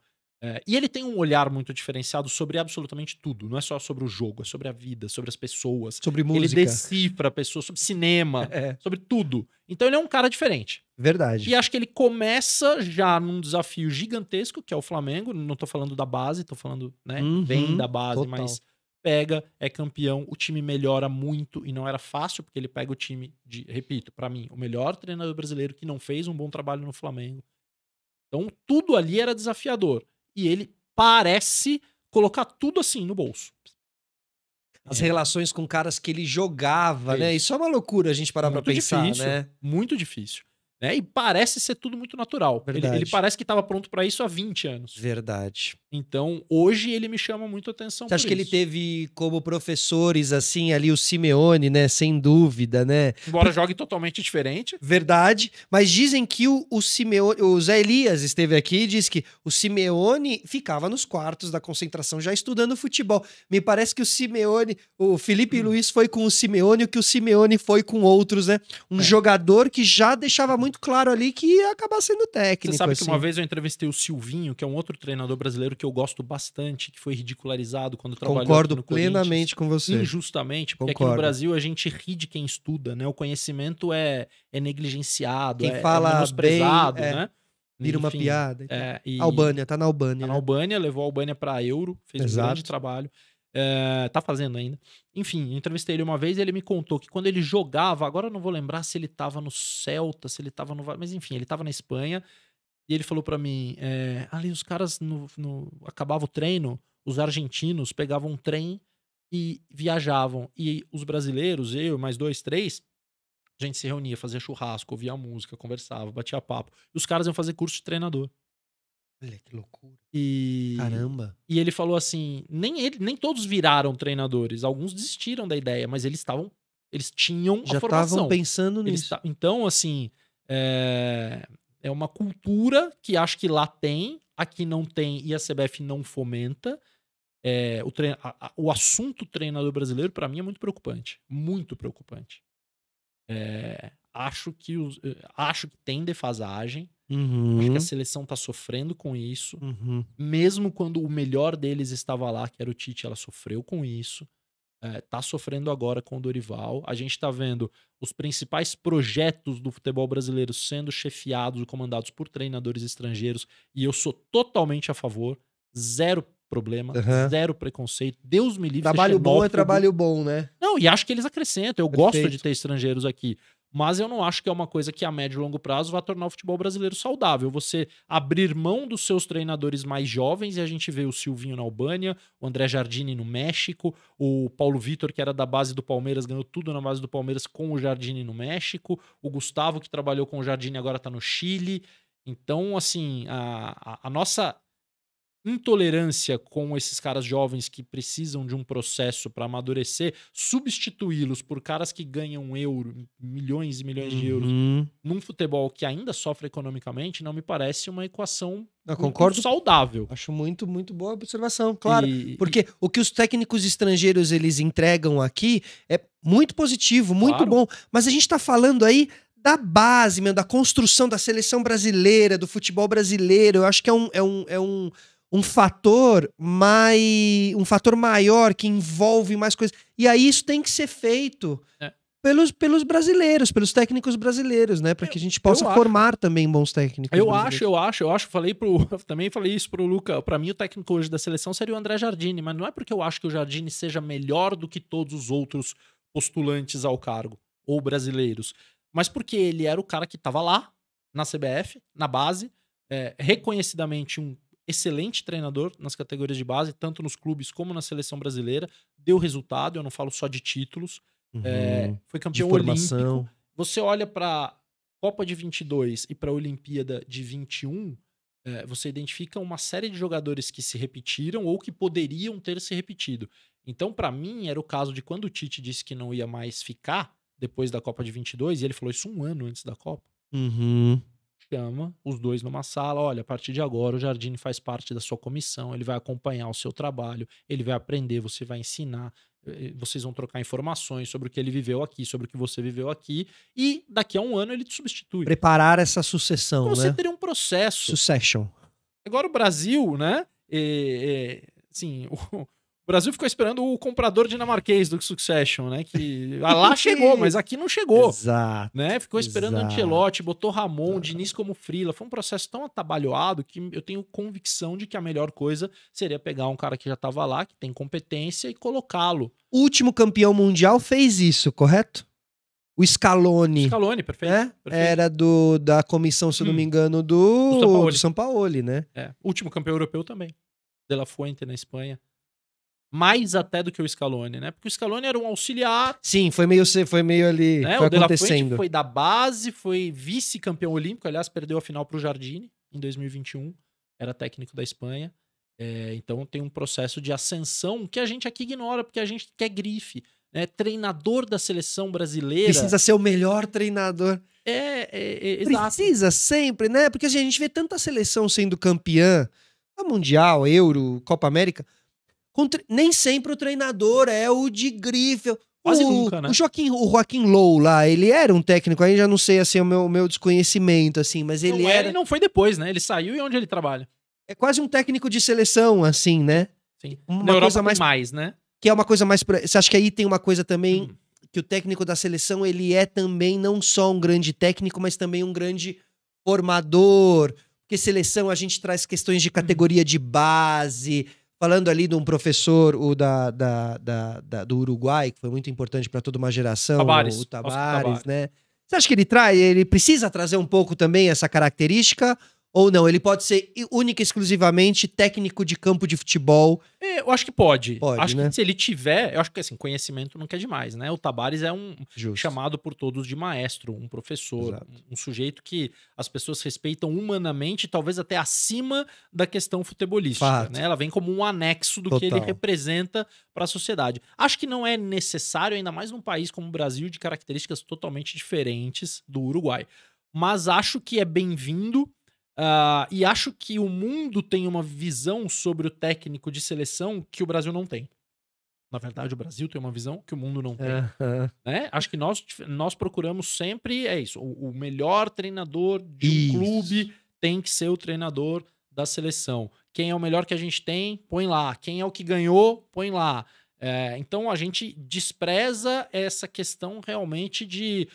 E ele tem um olhar muito diferenciado sobre absolutamente tudo. Não é só sobre o jogo, é sobre a vida, sobre as pessoas. Sobre música. Ele decifra pessoas, sobre cinema, sobre tudo. Então ele é um cara diferente. Verdade. E acho que ele começa já num desafio gigantesco, que é o Flamengo. Não tô falando da base, tô falando, né? Vem da base, total. mas pega, é campeão. O time melhora muito e não era fácil, porque ele pega o time de, repito, pra mim, o melhor treinador brasileiro que não fez um bom trabalho no Flamengo. Então tudo ali era desafiador. E ele parece colocar tudo assim no bolso. As relações com caras que ele jogava, né? Isso é uma loucura a gente parar pra pensar, difícil, né? Muito difícil. E parece ser tudo muito natural. Ele parece que estava pronto para isso há 20 anos. Verdade. Então, hoje ele me chama muito a atenção. Você acha que ele teve como professores, assim, ali o Simeone, né? Sem dúvida, né? Embora jogue totalmente diferente. Verdade. Mas dizem que o Simeone... O Zé Elias esteve aqui e disse que o Simeone ficava nos quartos da concentração já estudando futebol. Me parece que o Simeone... O Felipe Luiz foi com o Simeone o que o Simeone foi com outros, né? Um jogador que já deixava muito claro ali que ia acabar sendo técnico. Você sabe assim. que uma vez eu entrevistei o Silvinho, que é um outro treinador brasileiro que eu gosto bastante, que foi ridicularizado quando trabalhou Concordo aqui no plenamente com você. Injustamente, porque aqui no Brasil a gente ri de quem estuda, né? O conhecimento é negligenciado, quem fala menosprezado, bem, né? Vira uma Enfim, piada. Albânia, tá na Albânia. Tá na Albânia, levou a Albânia pra Euro, fez um grande trabalho. Tá fazendo ainda. Enfim, entrevistei ele uma vez e ele me contou que quando ele jogava, agora eu não vou lembrar se ele tava no Celta, se ele tava no... Mas enfim, ele tava na Espanha e ele falou pra mim, ali os caras, acabava o treino, os argentinos pegavam um trem e viajavam. E os brasileiros, eu, mais 2, 3, a gente se reunia, fazia churrasco, ouvia música, conversava, batia papo. E os caras iam fazer curso de treinador. Olha que loucura. Caramba. E ele falou assim, nem todos viraram treinadores, alguns desistiram da ideia, mas eles tinham a formação. Já estavam pensando nisso. Então, assim, é uma cultura que acho que lá tem, aqui não tem e a CBF não fomenta. O assunto treinador brasileiro, pra mim, é muito preocupante. Muito preocupante. Acho que tem defasagem. Acho que a seleção tá sofrendo com isso. Mesmo quando o melhor deles estava lá, que era o Tite, ela sofreu com isso. Tá sofrendo agora com o Dorival. A gente tá vendo os principais projetos do futebol brasileiro sendo chefiados e comandados por treinadores estrangeiros. E eu sou totalmente a favor. Zero problema, zero preconceito. Deus me livre. Trabalho bom é trabalho bom, né? Não, e acho que eles acrescentam. Eu gosto de ter estrangeiros aqui. Mas eu não acho que é uma coisa que a médio e longo prazo vai tornar o futebol brasileiro saudável. Você abrir mão dos seus treinadores mais jovens, e a gente vê o Silvinho na Albânia, o André Jardine no México, o Paulo Vitor, que era da base do Palmeiras, ganhou tudo na base do Palmeiras com o Jardine no México, o Gustavo, que trabalhou com o Jardine, agora tá no Chile. Então, assim, a nossa intolerância com esses caras jovens que precisam de um processo para amadurecer, substituí-los por caras que ganham euro, milhões e milhões de euros, num futebol que ainda sofre economicamente, não me parece uma equação Eu muito concordo. saudável. Acho muito, muito boa observação, claro. E- Porque o que os técnicos estrangeiros eles entregam aqui é muito positivo, muito Claro. bom. Mas a gente tá falando aí da base, mesmo, da construção da seleção brasileira, do futebol brasileiro. Eu acho que é um fator um fator maior que envolve mais coisas. E aí isso tem que ser feito É. pelos brasileiros, pelos técnicos brasileiros, né? Para que a gente possa acho. formar também bons técnicos. Eu brasileiros. acho, também falei isso pro Luca, pra mim o técnico hoje da seleção seria o André Jardine, mas não é porque eu acho que o Jardine seja melhor do que todos os outros postulantes ao cargo, ou brasileiros, mas porque ele era o cara que tava lá, na CBF, na base, reconhecidamente um excelente treinador nas categorias de base, tanto nos clubes como na seleção brasileira, deu resultado, eu não falo só de títulos, foi De campeão formação. olímpico. Você olha pra Copa de 22 e para a Olimpíada de 21, você identifica uma série de jogadores que se repetiram ou que poderiam ter se repetido. Então, para mim, era o caso de quando o Tite disse que não ia mais ficar depois da Copa de 22, e ele falou isso um ano antes da Copa, Uhum. chama os dois numa sala, olha, a partir de agora o Jardine faz parte da sua comissão, ele vai acompanhar o seu trabalho, ele vai aprender, você vai ensinar, vocês vão trocar informações sobre o que ele viveu aqui, sobre o que você viveu aqui, e daqui a um ano ele te substitui. Preparar essa sucessão, Você né? teria um processo. Succession. Agora o Brasil, né? Assim, o Brasil ficou esperando o comprador dinamarquês do Succession, né? Que lá chegou, mas aqui não chegou. Exato. Né? Ficou esperando Exato. Ancelotti, botou Ramon, Diniz como frila. Foi um processo tão atabalhoado que eu tenho convicção de que a melhor coisa seria pegar um cara que já estava lá, que tem competência, e colocá-lo. O último campeão mundial fez isso, correto? O Scaloni. Scaloni, perfeito. Né? perfeito. Era da comissão, se eu não me engano, Do Sampaoli. do Sampaoli, né? Último campeão europeu também. De La Fuente na Espanha. Mais até do que o Scaloni, né? Porque o Scaloni era um auxiliar. Sim, foi meio ali, Né? foi O De La Fuente acontecendo. foi da base, foi vice-campeão olímpico. Aliás, perdeu a final pro Jardine em 2021. Era técnico da Espanha. Então tem um processo de ascensão que a gente aqui ignora, porque a gente quer grife. Né? Treinador da seleção brasileira. Precisa ser o melhor treinador. Exato. Precisa sempre, né? Porque assim, a gente vê tanta seleção sendo campeã, a Mundial, Euro, Copa América, nem sempre o treinador é o de grife. Quase nunca, né? O Joaquim Low lá, ele era um técnico, aí já não sei assim, o meu desconhecimento, assim, mas ele era. Ele não foi depois, né? Ele saiu e onde ele trabalha? É quase um técnico de seleção, assim, né? Sim. Uma Na Europa coisa tem mais, mais, né? que é uma coisa mais. Você acha que aí tem uma coisa também que o técnico da seleção ele é também não só um grande técnico, mas também um grande formador. Porque seleção a gente traz questões de categoria de base. Falando ali de um professor, o do Uruguai, que foi muito importante para toda uma geração, Tabares. o Tabares, né? Você acha que ele precisa trazer um pouco também essa característica? Ou não? Ele pode ser única e exclusivamente técnico de campo de futebol? Eu acho que pode. Acho né? que se ele tiver, eu acho que assim, conhecimento não quer demais, né? O Tabares é chamado por todos de maestro, um professor, um sujeito que as pessoas respeitam humanamente, talvez até acima da questão futebolística, né? Ela vem como um anexo do que ele representa para a sociedade. Acho que não é necessário, ainda mais num país como o Brasil, de características totalmente diferentes do Uruguai. Mas acho que é bem-vindo. E acho que o mundo tem uma visão sobre o técnico de seleção que o Brasil não tem. Na verdade, o Brasil tem uma visão que o mundo não tem. Né? Acho que nós procuramos sempre, isso, o melhor treinador de um clube tem que ser o treinador da seleção. Quem é o melhor que a gente tem, põe lá. Quem é o que ganhou, põe lá. Então a gente despreza essa questão realmente de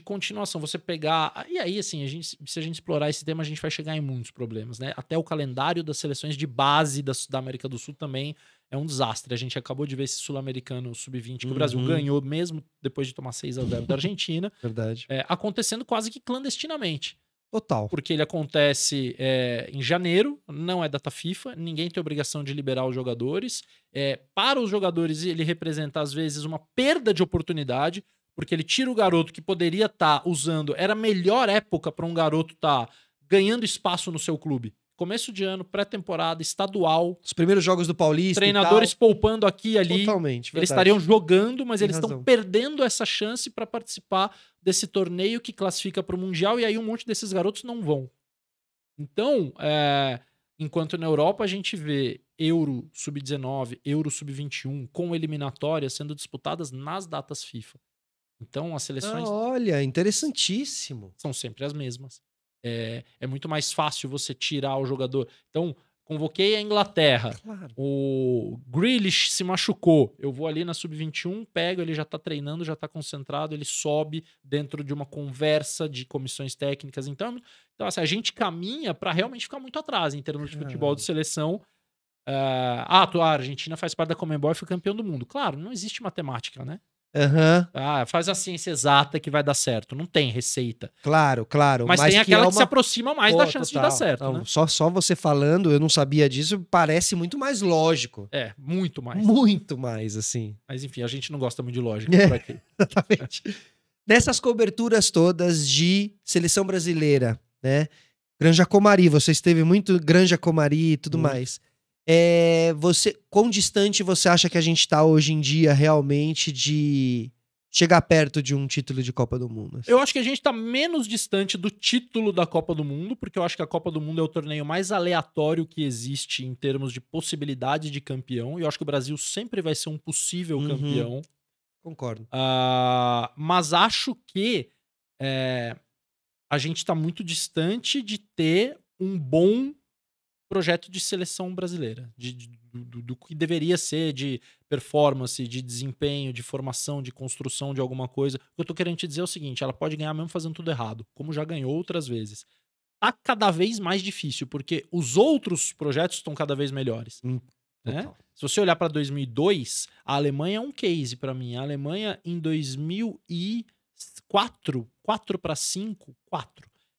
continuação, você pegar... E aí, assim, se a gente explorar esse tema, a gente vai chegar em muitos problemas, né? Até o calendário das seleções de base da América do Sul também é um desastre. A gente acabou de ver esse sul-americano sub-20 que o Brasil ganhou, mesmo depois de tomar 6-0 da Argentina. Verdade. Acontecendo quase que clandestinamente. Total. Porque ele acontece em janeiro, não é data FIFA, ninguém tem obrigação de liberar os jogadores. Para os jogadores, ele representa, às vezes, uma perda de oportunidade, porque ele tira o garoto que poderia estar usando. Era a melhor época para um garoto estar ganhando espaço no seu clube. Começo de ano, pré-temporada, estadual. Os primeiros jogos do Paulista Treinadores e poupando aqui e ali. Totalmente, Eles verdade. estariam jogando, mas Tem eles estão razão. perdendo essa chance para participar desse torneio que classifica para o Mundial, e aí um monte desses garotos não vão. Então, enquanto na Europa a gente vê Euro Sub-19, Euro Sub-21 com eliminatórias sendo disputadas nas datas FIFA. Então, as seleções Olha, interessantíssimo. são sempre as mesmas. É muito mais fácil você tirar o jogador. Então, convoquei a Inglaterra. Claro. O Grealish se machucou. Eu vou ali na Sub-21, pego, ele já tá treinando, já tá concentrado, ele sobe dentro de uma conversa de comissões técnicas. Então assim, a gente caminha para realmente ficar muito atrás em termos de futebol de seleção. A Argentina faz parte da Conmebol e foi campeão do mundo. Claro, não existe matemática, né? Aham. Faz a ciência exata que vai dar certo. Não tem receita. Claro. Mas tem que aquela é que se aproxima mais da chance de dar total. certo, Não, né? só você falando, eu não sabia disso, parece muito mais lógico. Muito mais. Muito mais, assim. Mas enfim, a gente não gosta muito de lógica por aqui. Exatamente. Nessas coberturas todas de seleção brasileira, né? Granja Comari, você esteve muito Granja Comari e tudo mais. Quão distante você acha que a gente tá hoje em dia realmente de chegar perto de um título de Copa do Mundo? Eu acho que a gente tá menos distante do título da Copa do Mundo, porque eu acho que a Copa do Mundo é o torneio mais aleatório que existe em termos de possibilidade de campeão, e eu acho que o Brasil sempre vai ser um possível campeão. Concordo. Mas acho que a gente tá muito distante de ter um bom projeto de seleção brasileira, do que deveria ser de performance, de desempenho, de formação, de construção de alguma coisa. O que eu tô querendo te dizer é o seguinte, ela pode ganhar mesmo fazendo tudo errado, como já ganhou outras vezes. Tá cada vez mais difícil, porque os outros projetos estão cada vez melhores. Né? Se você olhar para 2002, a Alemanha é um case para mim. A Alemanha em 2004, 4 para 5,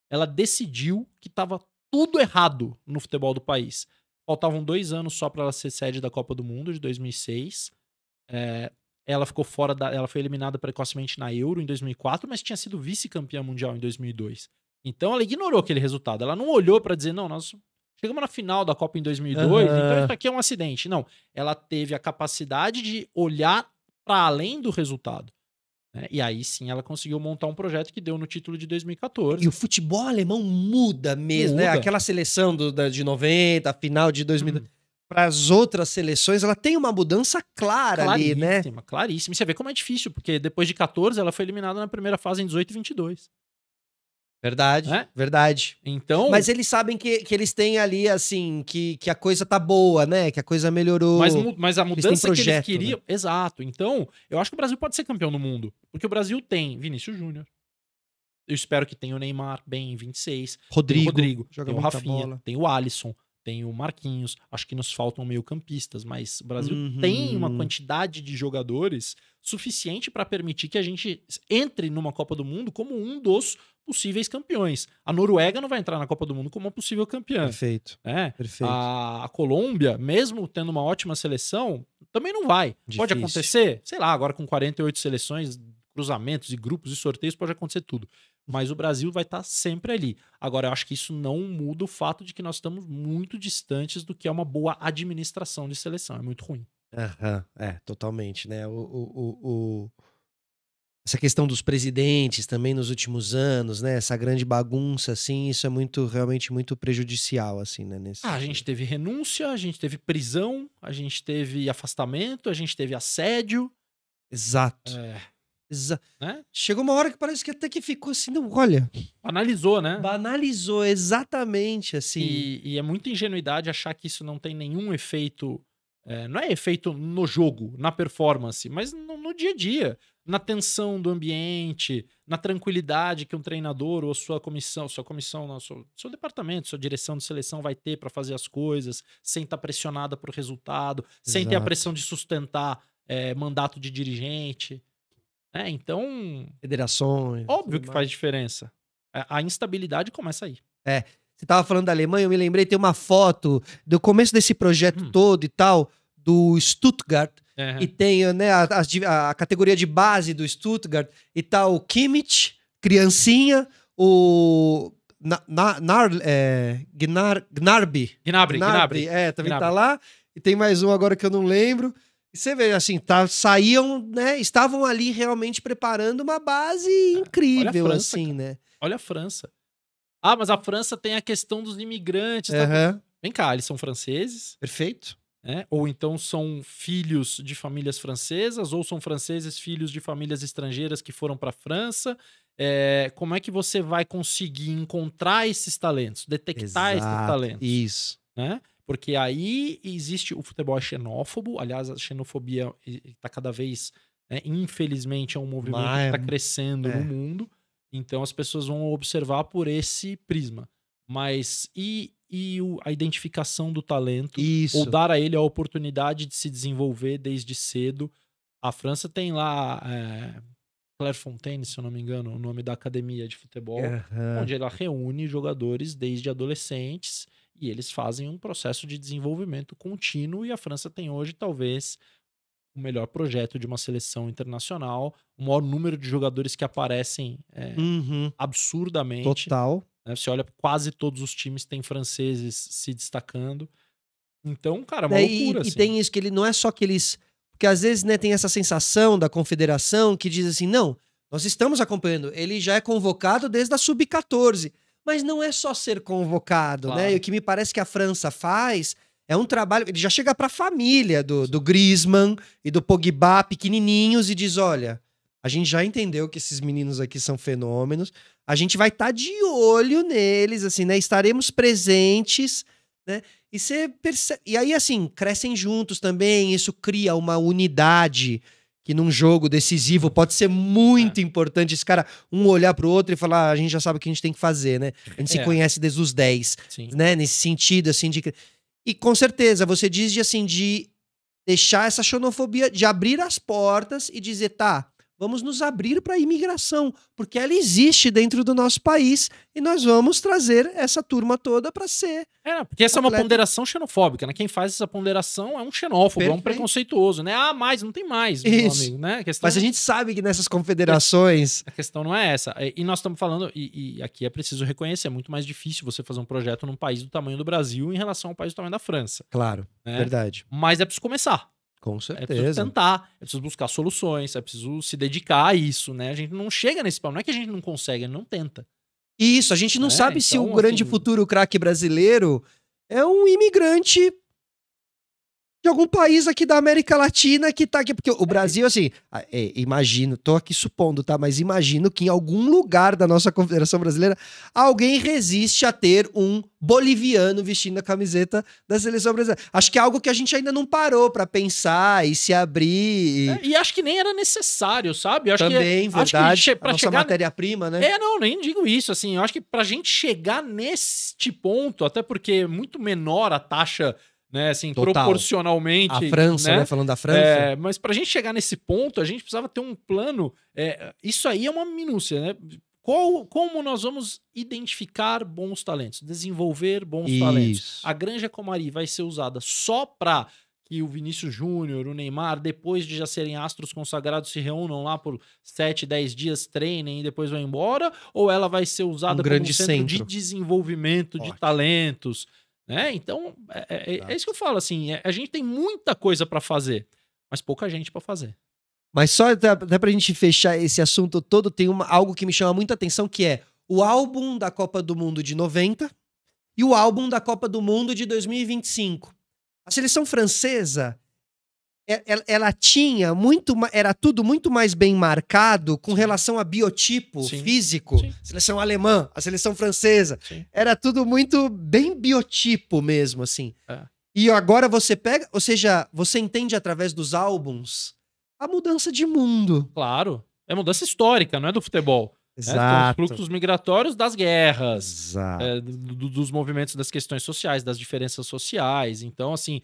ela decidiu que estava tudo errado no futebol do país. Faltavam 2 anos só para ela ser sede da Copa do Mundo de 2006. Ela ficou ela foi eliminada precocemente na Euro em 2004, mas tinha sido vice-campeã mundial em 2002. Então ela ignorou aquele resultado. Ela não olhou para dizer, não, nós chegamos na final da Copa em 2002, então isso aqui é um acidente. Não, ela teve a capacidade de olhar para além do resultado. Né? E aí sim ela conseguiu montar um projeto que deu no título de 2014. E o futebol alemão muda mesmo, né? Muda. Aquela seleção de 90, a final de 2000, para as outras seleções, ela tem uma mudança clara ali, né? Claríssima. E você vê como é difícil, porque depois de 14 ela foi eliminada na primeira fase em 18 e 22. Verdade, Né? verdade. Então, Mas eles sabem que eles têm ali, assim, que a coisa tá boa, né? Que a coisa melhorou. mas a mudança projeto, que eles queriam... né? Exato. Então, eu acho que o Brasil pode ser campeão do mundo. Porque o Brasil tem Vinícius Júnior. Eu espero que tenha o Neymar bem em 26. Tem o Rodrigo, joga tem o muita Rafinha, bola. tem o Alisson, tem o Marquinhos. Acho que nos faltam meio-campistas, mas o Brasil tem uma quantidade de jogadores suficiente para permitir que a gente entre numa Copa do Mundo como um dos possíveis campeões. A Noruega não vai entrar na Copa do Mundo como uma possível campeã. Perfeito. Perfeito. A Colômbia, mesmo tendo uma ótima seleção, também não vai. Difícil. Pode acontecer, sei lá, agora com 48 seleções, cruzamentos e grupos e sorteios, pode acontecer tudo. Mas o Brasil vai estar sempre ali. Agora, eu acho que isso não muda o fato de que nós estamos muito distantes do que é uma boa administração de seleção. É muito ruim. Totalmente, né? Essa questão dos presidentes também nos últimos anos, né? Essa grande bagunça, assim, isso é realmente muito prejudicial, assim, né? A gente teve renúncia, a gente teve prisão, a gente teve afastamento, a gente teve assédio. Exato. Né? Chegou uma hora que parece que até que ficou assim, não, olha. Banalizou, né? Banalizou, exatamente, assim. E é muita ingenuidade achar que isso não tem nenhum efeito. Não é efeito no jogo, na performance, mas no dia a dia. Na tensão do ambiente, na tranquilidade que um treinador ou sua comissão, seu departamento, sua direção de seleção vai ter para fazer as coisas, sem estar pressionada por resultado, sem ter a pressão de sustentar mandato de dirigente. Então, federações. Óbvio que faz diferença. A instabilidade começa aí. Você tava falando da Alemanha, eu me lembrei, tem uma foto do começo desse projeto todo e tal, do Stuttgart, e tem, né, a categoria de base do Stuttgart, e tá o Kimmich, criancinha, o Gnabry. Gnabry. Também Gnabry. tá lá. E tem mais um agora que eu não lembro. E você vê, assim, saíam, né? Estavam ali realmente preparando uma base incrível, olha a França, assim, cara. né? Olha a França. Ah, mas a França tem a questão dos imigrantes. Tá? Aham. Vem cá, eles são franceses, Perfeito. né? Ou então são filhos de famílias francesas, ou são franceses filhos de famílias estrangeiras que foram para a França. Como é que você vai conseguir encontrar esses talentos, detectar esses talentos? Isso. Né? Porque aí existe o futebol xenófobo, aliás, a xenofobia está cada vez, né, infelizmente, é um movimento que está crescendo no mundo, então as pessoas vão observar por esse prisma. Mas a identificação do talento, Isso. ou dar a ele a oportunidade de se desenvolver desde cedo. A França tem lá Clairefontaine, se eu não me engano, o nome da academia de futebol, onde ela reúne jogadores desde adolescentes e eles fazem um processo de desenvolvimento contínuo, e a França tem hoje talvez o melhor projeto de uma seleção internacional, o maior número de jogadores que aparecem absurdamente. Total. Né? Você olha, quase todos os times têm franceses se destacando. Então, cara, é uma loucura. E assim. tem isso, que ele não é só que eles... Porque às vezes, né, tem essa sensação da confederação que diz assim, não, nós estamos acompanhando, ele já é convocado desde a sub-14. Mas não é só ser convocado, Claro. né? E o que me parece que a França faz é um trabalho... Ele já chega pra família do Griezmann e do Pogba, pequenininhos, e diz, olha, a gente já entendeu que esses meninos aqui são fenômenos, a gente vai estar de olho neles, assim, né? Estaremos presentes, né? E você percebe... E aí, assim, crescem juntos também, isso cria uma unidade que num jogo decisivo pode ser muito importante esse cara, um olhar pro outro e falar, a gente já sabe o que a gente tem que fazer, né? A gente se conhece desde os 10, Sim. né? Nesse sentido, assim, de... E com certeza, você diz de deixar essa xenofobia, de abrir as portas e dizer, tá, vamos nos abrir para a imigração, porque ela existe dentro do nosso país e nós vamos trazer essa turma toda para ser. Porque essa é uma ponderação xenofóbica, né? Quem faz essa ponderação é um xenófobo, é um preconceituoso, né? Ah, mais, não tem mais, meu amigo, né? Mas a gente sabe que nessas confederações... A questão não é essa. E nós estamos falando, e aqui é preciso reconhecer, é muito mais difícil você fazer um projeto num país do tamanho do Brasil em relação ao país do tamanho da França. Claro, né? Verdade. Mas é preciso começar. Com certeza. É preciso tentar, é preciso buscar soluções, é preciso se dedicar a isso, né? A gente não chega nesse ponto, não é que a gente não consegue, a gente não tenta. Isso, a gente não sabe se então, o grande futuro craque brasileiro é um imigrante de algum país aqui da América Latina que tá aqui. Porque o Brasil, assim, imagino, tô aqui supondo, tá? Mas imagino que em algum lugar da nossa Confederação Brasileira alguém resiste a ter um boliviano vestindo a camiseta da seleção brasileira. Acho que é algo que a gente ainda não parou pra pensar e se abrir. E acho que nem era necessário, sabe? Eu acho Também, verdade. Acho que pra nossa matéria-prima, né? Não, nem digo isso, assim. Eu acho que pra gente chegar neste ponto, até porque é muito menor a taxa, né, assim, Total. Proporcionalmente. A França, né? Falando da França. Mas pra gente chegar nesse ponto, a gente precisava ter um plano. Isso aí é uma minúcia, né? Como nós vamos identificar bons talentos, desenvolver bons talentos. A Granja Comari vai ser usada só para que o Vinícius Júnior, o Neymar, depois de já serem astros consagrados, se reúnam lá por 7, 10 dias, treinem e depois vão embora? Ou ela vai ser usada como um centro de desenvolvimento de talentos? Né? Então, é isso que eu falo, assim, a gente tem muita coisa para fazer, mas pouca gente para fazer. Mas só até pra gente fechar esse assunto todo, tem algo que me chama muita atenção, que é o álbum da Copa do Mundo de 90 e o álbum da Copa do Mundo de 2025. A seleção francesa, ela tinha era tudo muito mais bem marcado com relação a biotipo físico. Sim. Seleção alemã, a seleção francesa. Sim. Era tudo muito bem biotipo mesmo, assim. E agora você pega, ou seja, você entende através dos álbuns a mudança de mundo. Claro. É mudança histórica, não é do futebol. Exato. Os fluxos migratórios das guerras, Exato. dos movimentos das questões sociais, das diferenças sociais. Então, assim,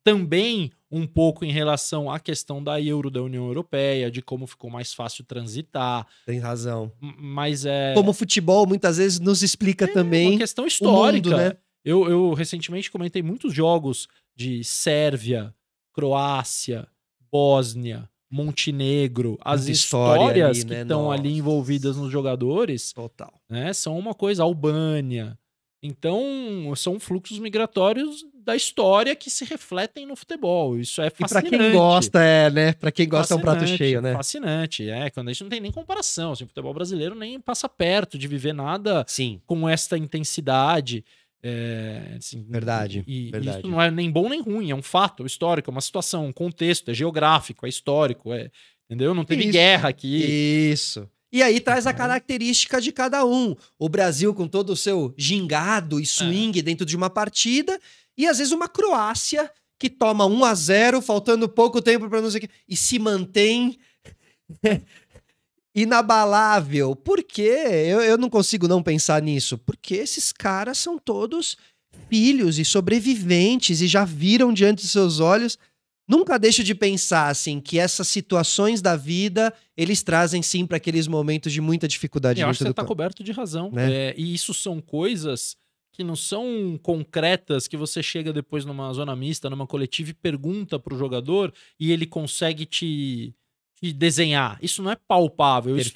também um pouco em relação à questão da euro, da União Europeia, de como ficou mais fácil transitar. Tem razão. Mas como o futebol muitas vezes nos explica também. É uma questão histórica. Mundo, né? Eu recentemente comentei muitos jogos de Sérvia, Croácia, Bósnia, Montenegro, as Muita história histórias ali, que né? estão ali Nossa. envolvidas nos jogadores, Total. né, são uma coisa, Albânia. Então, são fluxos migratórios da história que se refletem no futebol. Isso é E pra fascinante. quem gosta, né? Pra quem gosta é um prato Fascinante, cheio, né? Fascinante, quando a gente não tem nem comparação. Assim, o futebol brasileiro nem passa perto de viver nada Sim. com esta intensidade. Assim, Verdade, e verdade. isso não é nem bom nem ruim, é um fato histórico, é uma situação, um contexto, é geográfico, é histórico, entendeu? Não teve Isso. guerra aqui. Isso. E aí traz a característica de cada um. O Brasil com todo o seu gingado e swing dentro de uma partida, e às vezes uma Croácia que toma 1-0, faltando pouco tempo para não sei o quê, e se mantém inabalável. Por quê? Eu não consigo não pensar nisso. Porque esses caras são todos filhos e sobreviventes e já viram diante de seus olhos. Nunca deixo de pensar, assim, que essas situações da vida, eles trazem, sim, para aqueles momentos de muita dificuldade. Eu acho que dentro você do está campo. coberto de razão. Né? E isso são coisas que não são concretas, que você chega depois numa zona mista, numa coletiva e pergunta pro jogador e ele consegue te desenhar. Isso não é palpável. Isso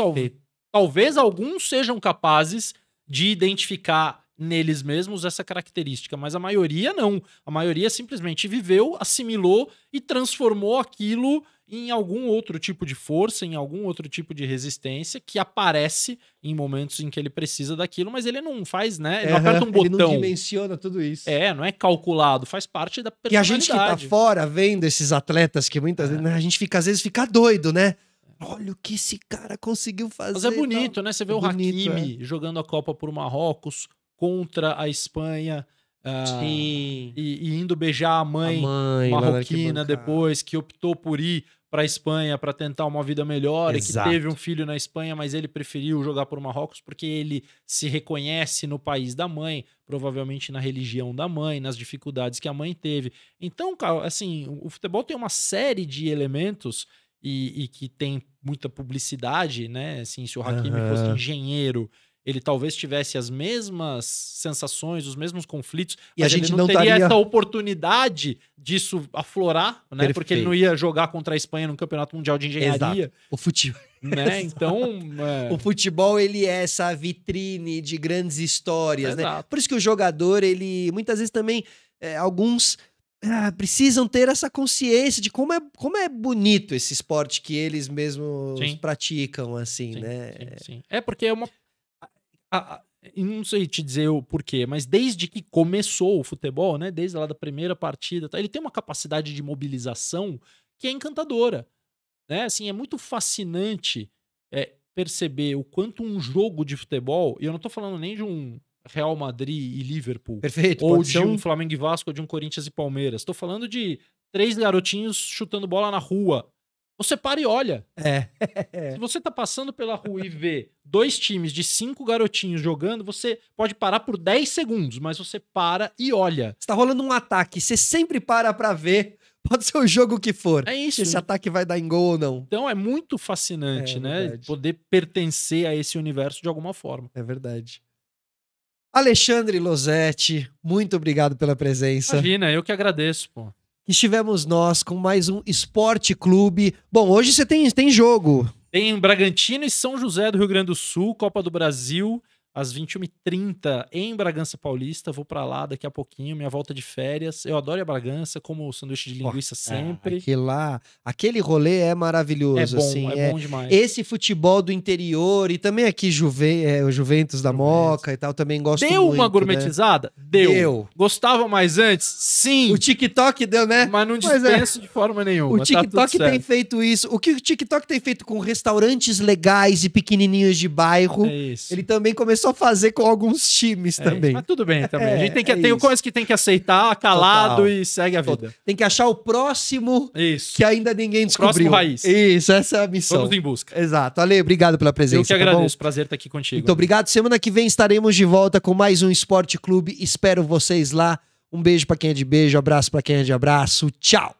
talvez alguns sejam capazes de identificar neles mesmos essa característica, mas a maioria não. A maioria simplesmente viveu, assimilou e transformou aquilo em algum outro tipo de força, em algum outro tipo de resistência que aparece em momentos em que ele precisa daquilo, mas ele não faz, né? Ele não aperta um botão. Ele não dimensiona tudo isso. Não é calculado, faz parte da personalidade. E a gente que tá fora vendo esses atletas que muitas vezes, né, a gente fica, às vezes, fica doido, né? Olha o que esse cara conseguiu fazer. Mas é bonito, né? Você vê o bonito, Hakimi jogando a Copa por Marrocos contra a Espanha e indo beijar a mãe marroquina depois, que optou por ir para a Espanha para tentar uma vida melhor. Exato. E que teve um filho na Espanha, mas ele preferiu jogar por Marrocos porque ele se reconhece no país da mãe, provavelmente na religião da mãe, nas dificuldades que a mãe teve. Então, cara, assim, o futebol tem uma série de elementos e que tem muita publicidade, né? Assim, se o Hakimi fosse engenheiro, ele talvez tivesse as mesmas sensações, os mesmos conflitos, e mas a gente ele não teria essa oportunidade disso aflorar, né? Perfeito. Porque ele não ia jogar contra a Espanha no Campeonato Mundial de Engenharia. Exato. O futebol. Né? Então, o futebol, ele é essa vitrine de grandes histórias, né? Por isso que o jogador, ele muitas vezes também, alguns precisam ter essa consciência de como é bonito esse esporte que eles mesmos praticam, assim, sim, né? Sim. Porque é uma... não sei te dizer o porquê, mas desde que começou o futebol, né, desde lá da primeira partida, ele tem uma capacidade de mobilização que é encantadora, né? Assim, é muito fascinante perceber o quanto um jogo de futebol, e eu não tô falando nem de um Real Madrid e Liverpool, perfeito, ou de um Flamengo e Vasco, ou de um Corinthians e Palmeiras. Tô falando de 3 garotinhos chutando bola na rua. Você para e olha. Se você tá passando pela rua e vê 2 times de 5 garotinhos jogando, você pode parar por 10 segundos, mas você para e olha. Se tá rolando um ataque, você sempre para pra ver, pode ser o jogo que for. É isso. Se esse ataque vai dar em gol ou não. Então é muito fascinante, né? Verdade. Poder pertencer a esse universo de alguma forma. É verdade. Alexandre Losetti, muito obrigado pela presença. Imagina, eu que agradeço, pô. Estivemos nós com mais um Esporte Clube. Bom, hoje você tem jogo. Tem Bragantino e São José do Rio Grande do Sul, Copa do Brasil, às 21h30 em Bragança Paulista. Vou pra lá daqui a pouquinho, minha volta de férias. Eu adoro a Bragança, como sanduíche de linguiça sempre. Aquele rolê é maravilhoso. É bom, assim, é bom demais. Esse futebol do interior e também aqui o Juventus da Moca e tal, também gosto muito. Deu uma gourmetizada? Né? Deu. Gostava mais antes? Sim. O TikTok deu, né? Mas não dispenso de forma nenhuma. O TikTok tem feito isso. O que o TikTok tem feito com restaurantes legais e pequenininhos de bairro, ele também começou a fazer com alguns times também. Mas tudo bem também. A gente tem coisas que tem que aceitar, calado. Total. E segue a vida. Tem que achar o próximo que ainda ninguém descobriu. Próximo raiz. Isso, essa é a missão. Vamos em busca. Exato. Ale, obrigado pela presença. Eu que agradeço. Prazer estar aqui contigo. Muito obrigado. Semana que vem estaremos de volta com mais um Esporte Clube. Espero vocês lá. Um beijo pra quem é de beijo, abraço pra quem é de abraço. Tchau!